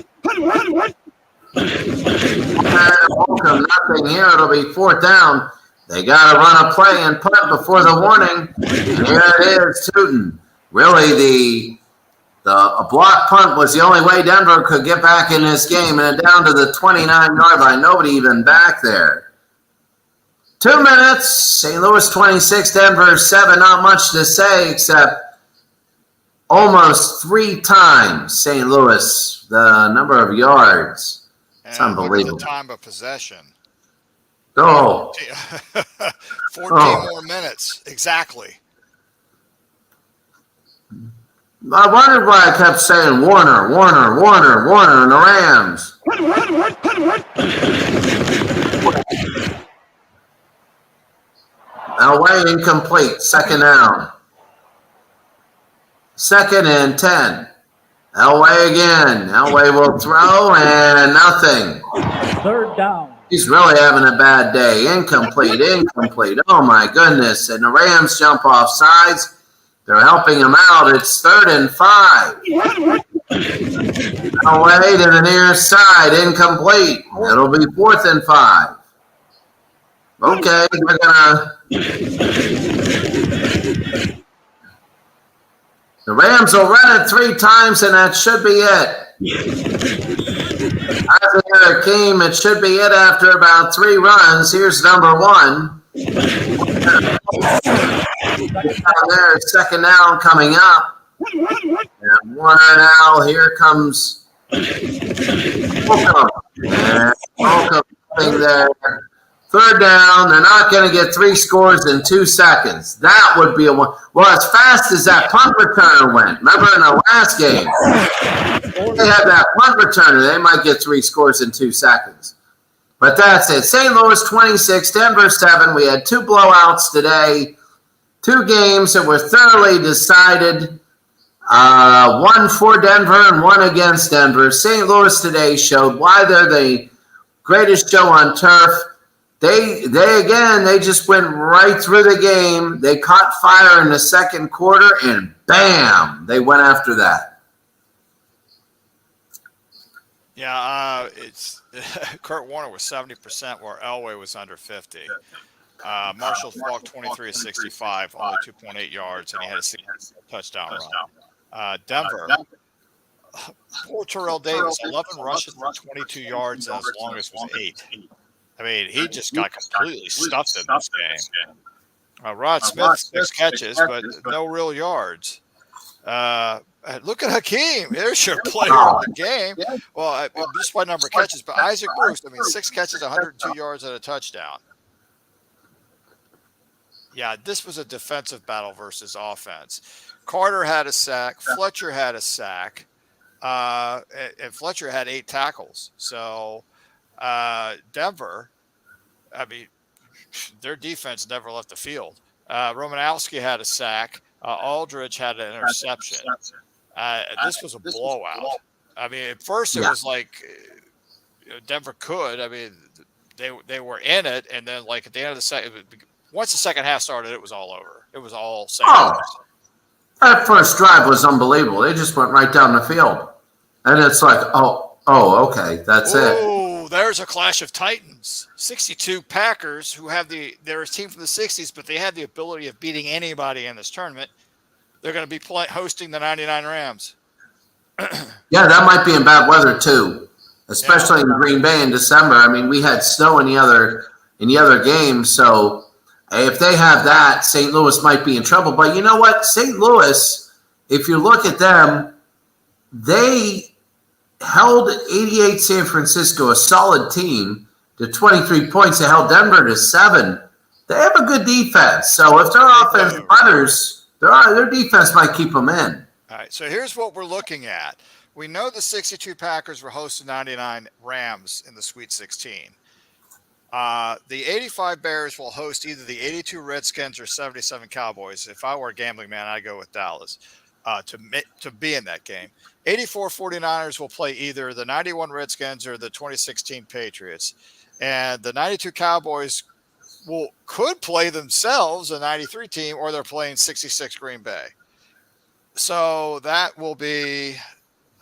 Speaker 2: here. It'll be fourth down. They got to run a play and punt before the warning. And here it is, Tootin. Really, a block punt was the only way Denver could get back in this game, and down to the 29-yard line. Nobody even back there. 2 minutes. St. Louis 26, Denver 7. Not much to say except almost 3 times St. Louis, the number of yards. It's unbelievable.
Speaker 1: The time of possession.
Speaker 2: Oh.
Speaker 1: 14 more minutes. Exactly.
Speaker 2: I wondered why I kept saying Warner, Warner, Warner, Warner, and the Rams. Elway incomplete. Second down. Second and 10. Elway again. Elway will throw, and nothing.
Speaker 3: Third down.
Speaker 2: He's really having a bad day. Incomplete, incomplete. Oh, my goodness. And the Rams jump off sides. They're helping him out. It's third and 5. Away to the near side, incomplete. It'll be 4th and 5. Okay, we're gonna. The Rams will run it 3 times, and that should be it. Isaac Hakeem, it should be it after about 3 runs. Here's number 1. There, 2nd down coming up. And Warner now, here comes Holcomb. And Holcomb there. 3rd down, they're not going to get 3 scores in 2 seconds. That would be a one. Well, as fast as that punt returner went. Remember in the last game, they had that punt returner. They might get 3 scores in 2 seconds. But that's it. St. Louis 26, Denver 7. We had 2 blowouts today. 2 games that were thoroughly decided. 1 for Denver and 1 against Denver. St. Louis today showed why they're the greatest show on turf. They just went right through the game. They caught fire in the 2nd quarter, and bam, they went after that.
Speaker 1: Yeah, it's Kurt Warner was 70%, where Elway was under 50. Marshall Falk 23 of 65, only 2.8 yards, and he had a touchdown run. Denver, poor Terrell Davis, 11 rushes for 22 yards, and as long as was 8. I mean, he just got completely stuffed in this game. Rod Smith, 6 catches, but no real yards. Look at Hakeem. There's your player of the game. Well, just by number of catches, but Isaac Bruce, 6 catches, 102 yards, and a touchdown. Yeah, this was a defensive battle versus offense. Carter had a sack. Fletcher had a sack. And Fletcher had 8 tackles. So Denver, their defense never left the field. Romanowski had a sack. Aldridge had an interception. This was a blowout. At first it was like Denver could. They were in it, and then at the end of the second, once the second half started, it was all over. It was all second.
Speaker 2: That first drive was unbelievable. They just went right down the field, and it's like, okay, that's it.
Speaker 1: Oh, there's a clash of titans. 62 Packers, who have they're a team from the 60s, but they had the ability of beating anybody in this tournament. They're going to be hosting the 99 Rams.
Speaker 2: Yeah, that might be in bad weather too, especially in Green Bay in December. We had snow in the other games, so if they have that, St. Louis might be in trouble. But you know what? St. Louis, if you look at them, they held 88 San Francisco, a solid team, to 23 points. They held Denver to 7. They have a good defense. So if their offense butters, their defense might keep them in.
Speaker 1: All right, so here's what we're looking at. We know the 62 Packers were hosting 99 Rams in the Sweet 16. The 85 Bears will host either the 82 Redskins or 77 Cowboys. If I were a gambling man, I'd go with Dallas to be in that game. 84 49ers will play either the 91 Redskins or the 2016 Patriots. And the 92 Cowboys could play themselves, a 93 team, or they're playing 66 Green Bay. So that will be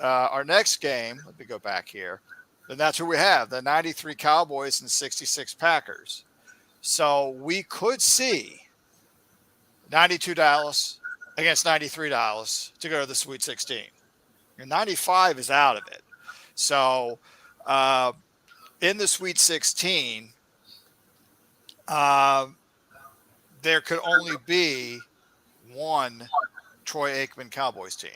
Speaker 1: our next game. Let me go back here. Then that's who we have, the 93 Cowboys and 66 Packers. So we could see 92 Dallas against 93 Dallas to go to the Sweet 16. And 95 is out of it. So in the Sweet 16, there could only be one Troy Aikman Cowboys team.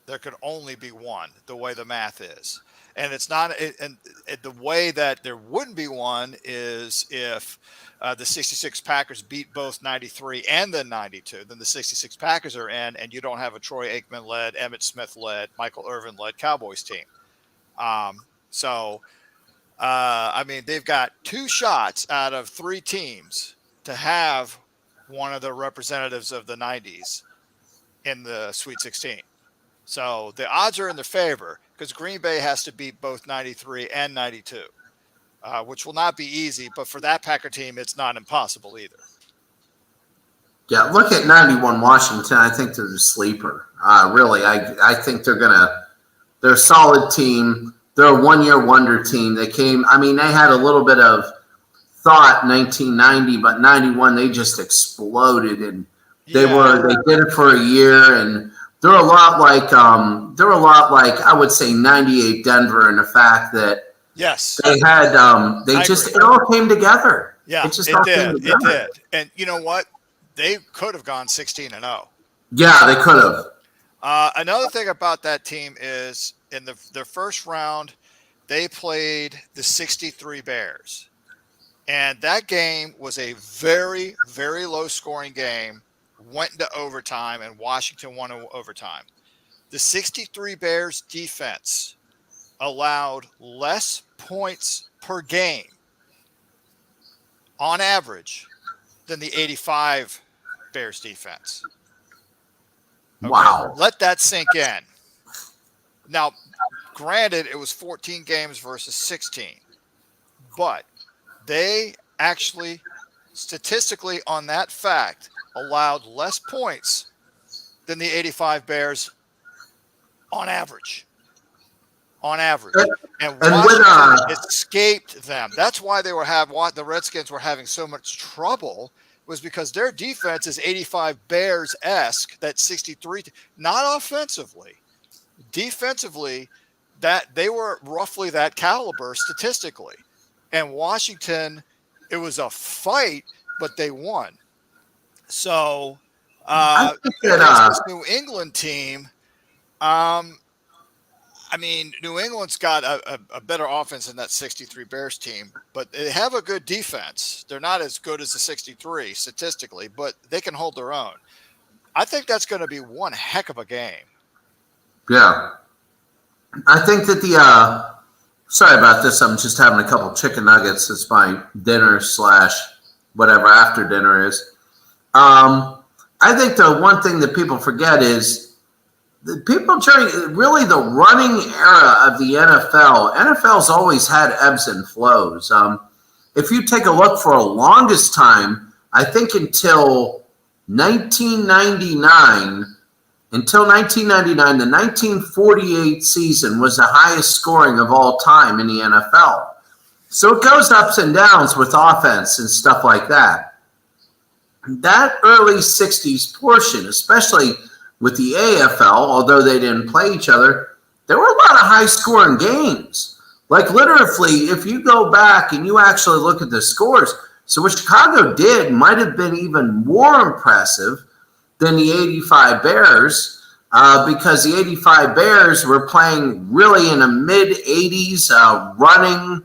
Speaker 1: There could only be one, the way the math is. And it's not, and the way that there wouldn't be one is if the 66 Packers beat both 93 and then 92. Then the 66 Packers are in, and you don't have a Troy Aikman-led, Emmitt Smith-led, Michael Irvin-led Cowboys team. They've got 2 shots out of 3 teams to have one of the representatives of the 90s in the Sweet 16. So the odds are in their favor because Green Bay has to beat both 93 and 92, which will not be easy. But for that Packer team, it's not impossible either. Yeah,
Speaker 2: look at 91 Washington. I think they're the sleeper. Really, I think they're going to They're a solid team. They're a one-year wonder team. They had a little bit of thought in 1990, but 91 they just exploded, and they did it for a year, and they're a lot like I would say 98 Denver in the fact that they had it all came together.
Speaker 1: Yeah, it did. And you know what? They could have gone 16-0.
Speaker 2: Yeah, they could have.
Speaker 1: Another thing about that team is in their first round, they played the 63 Bears. And that game was a very, very low-scoring game, went into overtime, and Washington won overtime. The 63 Bears defense allowed less points per game on average than the 85 Bears defense. Okay?
Speaker 2: Wow.
Speaker 1: Let that sink in. Now, granted, it was 14 games versus 16, but they actually, statistically on that fact, allowed less points than the 85 Bears on average. And Washington escaped them. That's why the Redskins were having so much trouble, was because their defense is 85 Bears-esque, that 63, not offensively. Defensively, that they were roughly that caliber statistically. And Washington, it was a fight, but they won. So, this New England team, New England's got a better offense than that 63 Bears team, but they have a good defense. They're not as good as the 63 statistically, but they can hold their own. I think that's going to be one heck of a game.
Speaker 2: Yeah. I think that sorry about this. I'm just having a couple chicken nuggets. It's my dinner / whatever after dinner is. I think the one thing that people forget is the running era of the NFL. NFL's always had ebbs and flows. If you take a look for a longest time, I think until 1999, the 1948 season was the highest scoring of all time in the NFL. So it goes ups and downs with offense and stuff like that. That early 60s portion, especially with the AFL, although they didn't play each other, there were a lot of high-scoring games. Like literally, if you go back and you actually look at the scores, so what Chicago did might have been even more impressive than the 85 Bears, because the 85 Bears were playing really in the mid-80s, running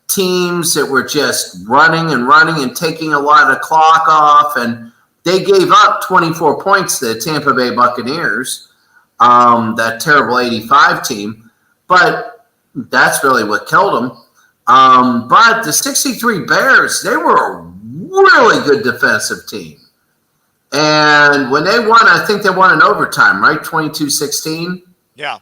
Speaker 2: teams that were just running and taking a lot of clock off, and they gave up 24 points to the Tampa Bay Buccaneers, that terrible 85 team, but that's really what killed them. But the 63 Bears, they were a really good defensive team. And when they won, I think they won in overtime, right? 22-16?
Speaker 1: Yeah.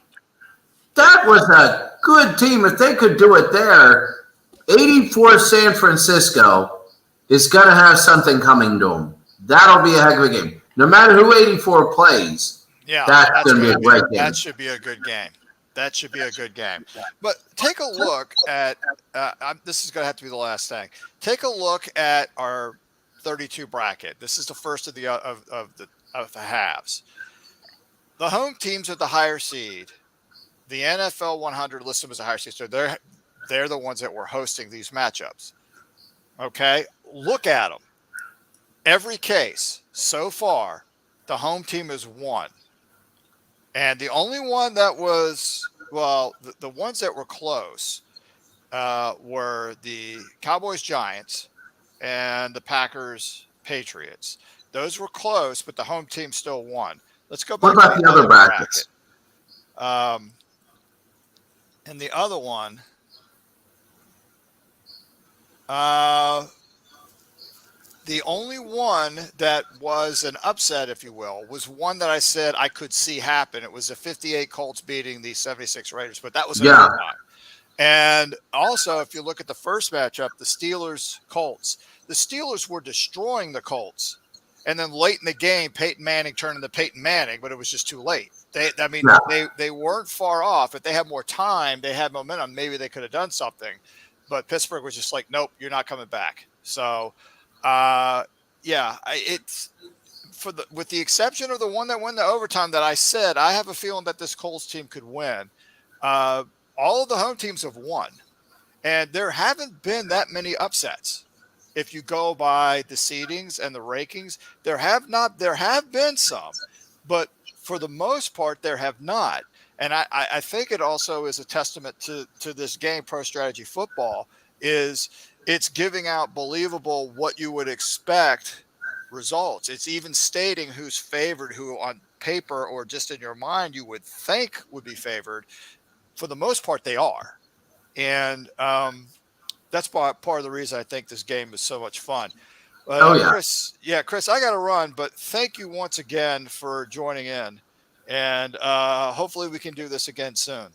Speaker 2: That was a good team. If they could do it there, 84 San Francisco is going to have something coming to them. That'll be a heck of a game. No matter who 84 plays, that's going to be a great game.
Speaker 1: That should be a good game. But take a look at this is going to have to be the last thing. Take a look at our 32 bracket. This is the first of the halves. The home teams are the higher seed. The NFL 100 lists them as a higher seed, so they're the ones that were hosting these matchups. Okay, look at them. Every case so far, the home team has won, and the only one that was the ones that were close were the Cowboys Giants and the Packers Patriots. Those were close, but the home team still won. Let's go back.
Speaker 2: What about the other brackets?
Speaker 1: And the other one, the only one that was an upset, if you will, was one that I said I could see happen. It was the 58 Colts beating the 76 Raiders, but that was another time. And also, if you look at the first matchup, the Steelers-Colts, the Steelers were destroying the Colts. And then late in the game, Peyton Manning turned into Peyton Manning, but it was just too late. They weren't far off. If they had more time, they had momentum, maybe they could have done something. But Pittsburgh was just like, nope, you're not coming back. So, it's with the exception of the one that went to overtime that I said, I have a feeling that this Colts team could win. All of the home teams have won, and there haven't been that many upsets. If you go by the seedings and the rankings, there have been some, but for the most part, there have not. And I think it also is a testament to this game, Pro Strategy Football, is it's giving out believable what you would expect results. It's even stating who's favored, who on paper or just in your mind you would think would be favored. For the most part, they are. And that's part of the reason I think this game is so much fun. Chris, I got to run, but thank you once again for joining in. And hopefully we can do this again soon.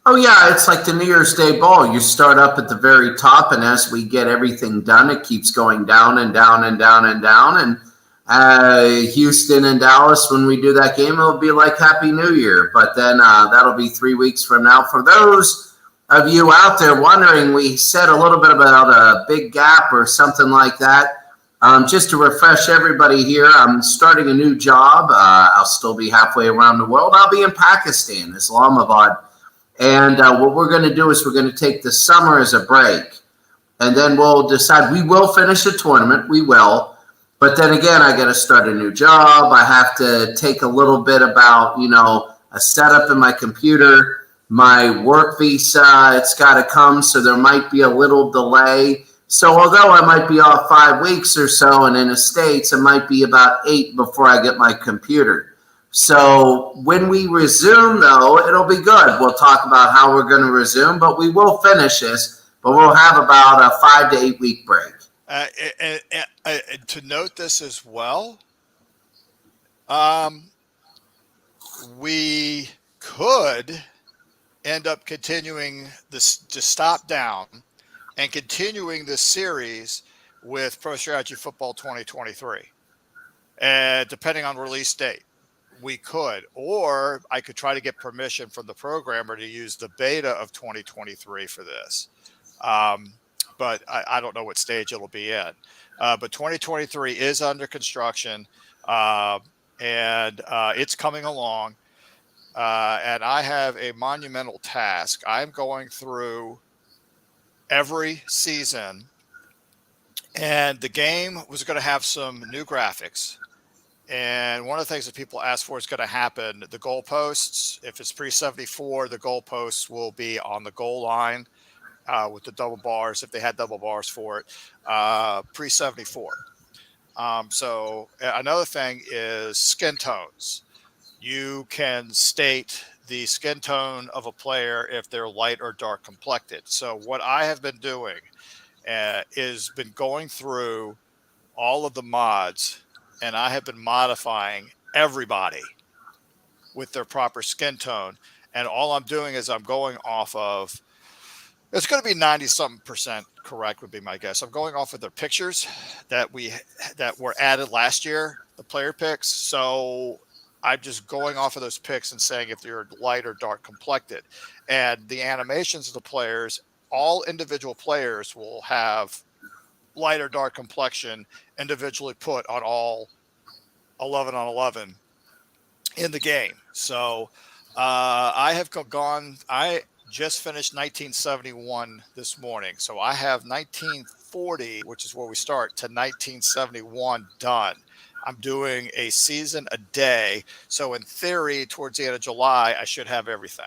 Speaker 2: Oh, yeah, it's like the New Year's Day ball. You start up at the very top, and as we get everything done, it keeps going down and down and down and down. And Houston and Dallas, when we do that game, it'll be like Happy New Year. But then that'll be 3 weeks from now. For those of you out there wondering, we said a little bit about a big gap or something like that. Just to refresh everybody here, I'm starting a new job. I'll still be halfway around the world. I'll be in Pakistan, Islamabad. And what we're going to do is we're going to take the summer as a break. And then we'll decide. We will finish the tournament. We will. But then again, I got to start a new job. I have to take a little bit about, a setup in my computer. My work visa, it's got to come, so there might be a little delay. So although I might be off 5 weeks or so, and in the States, it might be about 8 before I get my computer. So when we resume, though, it'll be good. We'll talk about how we're going to resume, but we will finish this, but we'll have about a 5 to 8 week break.
Speaker 1: And to note this as well, we could end up continuing this to stop down and continuing this series with Pro Strategy Football 2023. And depending on release date, we could, or I could try to get permission from the programmer to use the beta of 2023 for this. But I don't know what stage it'll be in. But 2023 is under construction, and it's coming along. And I have a monumental task. I'm going through every season, and the game was going to have some new graphics. And one of the things that people ask for is going to happen. The goalposts, if it's pre-74, the goalposts will be on the goal line with the double bars, if they had double bars for it, pre-74. So another thing is skin tones. You can state the skin tone of a player if they're light or dark complected. So what I have been doing is been going through all of the mods, and I have been modifying everybody with their proper skin tone. And all I'm doing is I'm going off of, it's going to be 90-something% correct would be my guess. I'm going off of their pictures that were added last year, the player picks. So I'm just going off of those picks and saying if they're light or dark complected. And the animations of the players, all individual players will have light or dark complexion individually put on all 11 on 11 in the game. So I just finished 1971 this morning. So I have 1940, which is where we start, to 1971 done. I'm doing a season a day. So in theory, towards the end of July, I should have everything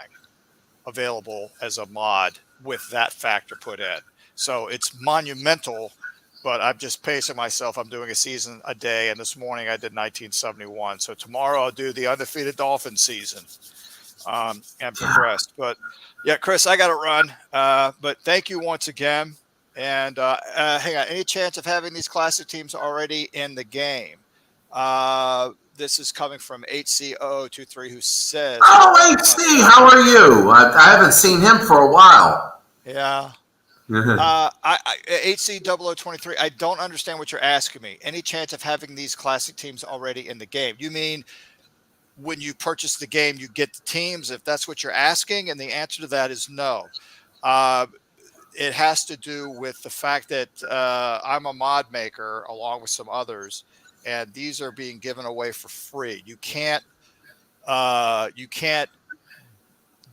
Speaker 1: available as a mod with that factor put in. So it's monumental, but I'm just pacing myself. I'm doing a season a day. And this morning I did 1971. So tomorrow I'll do the undefeated Dolphins season and progressed. But yeah, Chris, I got to run. But thank you once again. And hang on, any chance of having these classic teams already in the game? This is coming from HC0023 who says,
Speaker 2: "Oh, HC, how are you? I haven't seen him for a while."
Speaker 1: Yeah. HC0023, I don't understand what you're asking me. Any chance of having these classic teams already in the game? You mean when you purchase the game, you get the teams, if that's what you're asking? And the answer to that is no. It has to do with the fact that I'm a mod maker along with some others, and these are being given away for free. You can't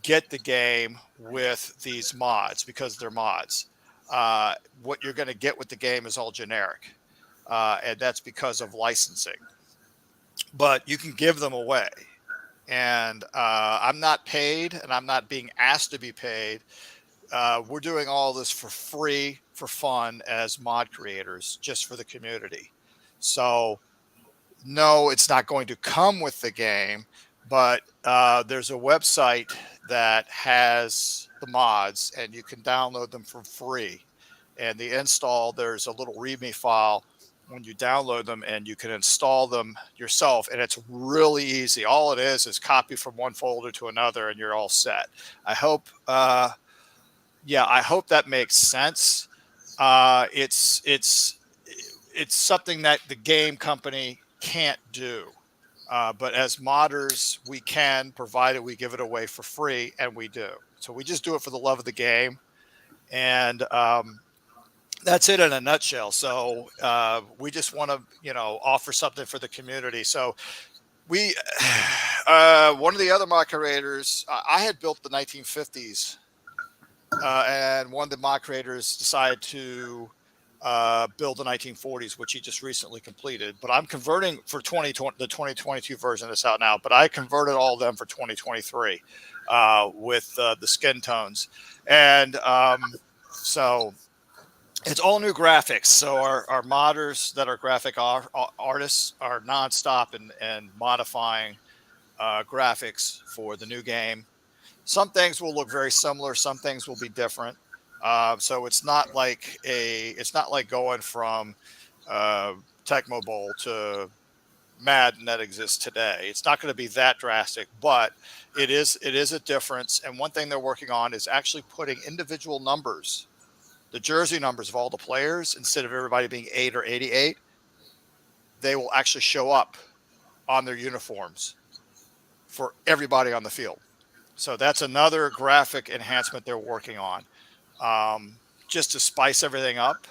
Speaker 1: get the game with these mods because they're mods. What you're going to get with the game is all generic, and that's because of licensing. But you can give them away, and I'm not paid, and I'm not being asked to be paid. We're doing all this for free, for fun, as mod creators, just for the community. So, no, it's not going to come with the game, but there's a website that has the mods, and you can download them for free. And the install, there's a little README file when you download them, and you can install them yourself. And it's really easy. All it is copy from one folder to another, and you're all set. I hope that makes sense. It's something that the game company can't do. But as modders, we can, provided we give it away for free, and we do. So we just do it for the love of the game. And that's it in a nutshell. So we just want to, offer something for the community. So we, one of the other mod creators, I had built the 1950s, and one of the mod creators decided to build the 1940s, which he just recently completed. But I'm converting for 2020, the 2022 version that's out now. But I converted all of them for 2023 with the skin tones, and so it's all new graphics. So our modders that are graphic artists are nonstop and modifying graphics for the new game. Some things will look very similar. Some things will be different. So it's not like going from Tecmo Bowl to Madden that exists today. It's not going to be that drastic, but it is a difference. And one thing they're working on is actually putting individual numbers, the jersey numbers of all the players, instead of everybody being 8 or 88, they will actually show up on their uniforms for everybody on the field. So that's another graphic enhancement they're working on, just to spice everything up.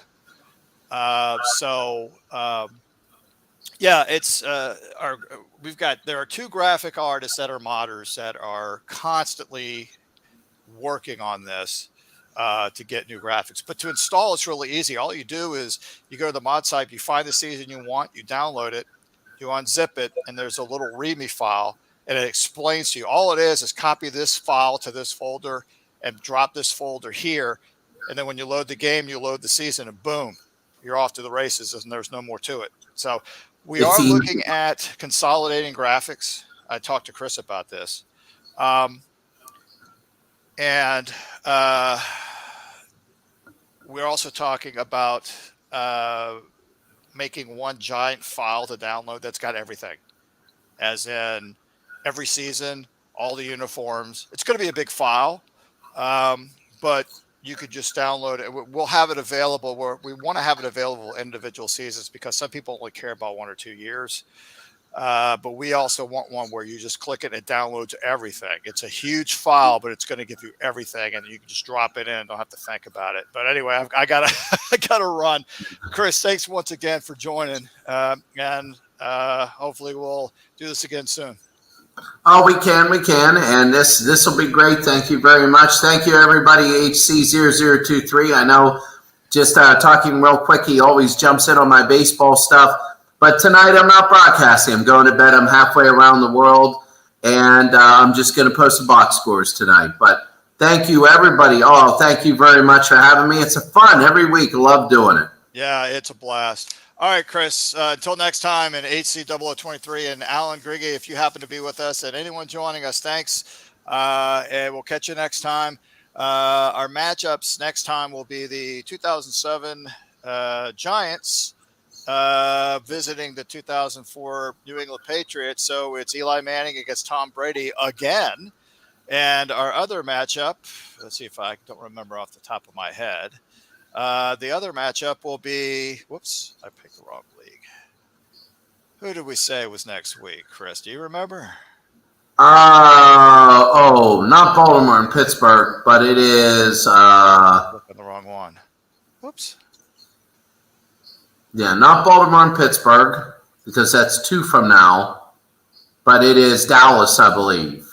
Speaker 1: It's there are two graphic artists that are modders that are constantly working on this to get new graphics. But to install, it's really easy. All you do is you go to the mod site, you find the season you want, you download it, you unzip it, and there's a little README file, and it explains to you. All it is copy this file to this folder and drop this folder here. And then when you load the game, you load the season, and boom, you're off to the races, and there's no more to it. So we are looking at consolidating graphics. I talked to Chris about this. And we're also talking about making one giant file to download that's got everything, as in every season, all the uniforms. It's going to be a big file, but you could just download it. We'll have it available where we want to have it available individual seasons, because some people only care about 1 or 2 years. But we also want one where you just click it and it downloads everything. It's a huge file, but it's going to give you everything, and you can just drop it in and don't have to think about it. But anyway, I gotta run. Chris, thanks once again for joining, and hopefully we'll do this again soon.
Speaker 2: Oh, we can, and this will be great. Thank you very much. Thank you, everybody. HC0023. I know, just talking real quick, he always jumps in on my baseball stuff. But tonight I'm not broadcasting. I'm going to bed. I'm halfway around the world, and I'm just going to post the box scores tonight. But thank you, everybody. Oh, thank you very much for having me. It's a fun every week. Love doing it.
Speaker 1: Yeah, it's a blast. All right, Chris, until next time, and HC0023 and Alan Griggy, if you happen to be with us, and anyone joining us, thanks. And we'll catch you next time. Our matchups next time will be the 2007 Giants visiting the 2004 New England Patriots. So it's Eli Manning against Tom Brady again. And our other matchup, let's see if I don't remember off the top of my head. The other matchup will be, whoops, I picked the wrong league. Who did we say was next week, Chris? Do you remember?
Speaker 2: Not Baltimore and Pittsburgh, but it is.
Speaker 1: Looking the wrong one. Whoops.
Speaker 2: Yeah, not Baltimore and Pittsburgh, because that's 2 from now. But it is Dallas, I believe.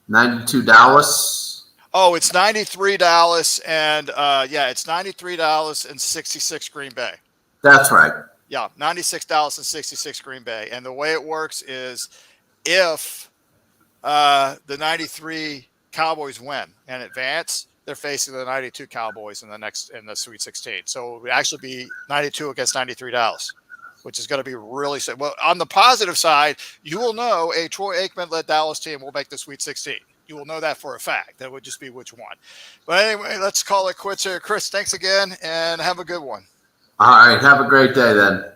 Speaker 2: 92 Dallas.
Speaker 1: Oh, it's 93 Dallas, and it's 93 Dallas and 66 Green Bay.
Speaker 2: That's right.
Speaker 1: Yeah, 96 Dallas and 66 Green Bay. And the way it works is if the 93 Cowboys win and advance, they're facing the 92 Cowboys in the Sweet 16. So it would actually be 92 against 93 Dallas, which is going to be really – well, on the positive side, you will know a Troy Aikman-led Dallas team will make the Sweet 16. You will know that for a fact. That would just be which one. But anyway, let's call it quits here. Chris, thanks again, and have a good one.
Speaker 2: All right. Have a great day then.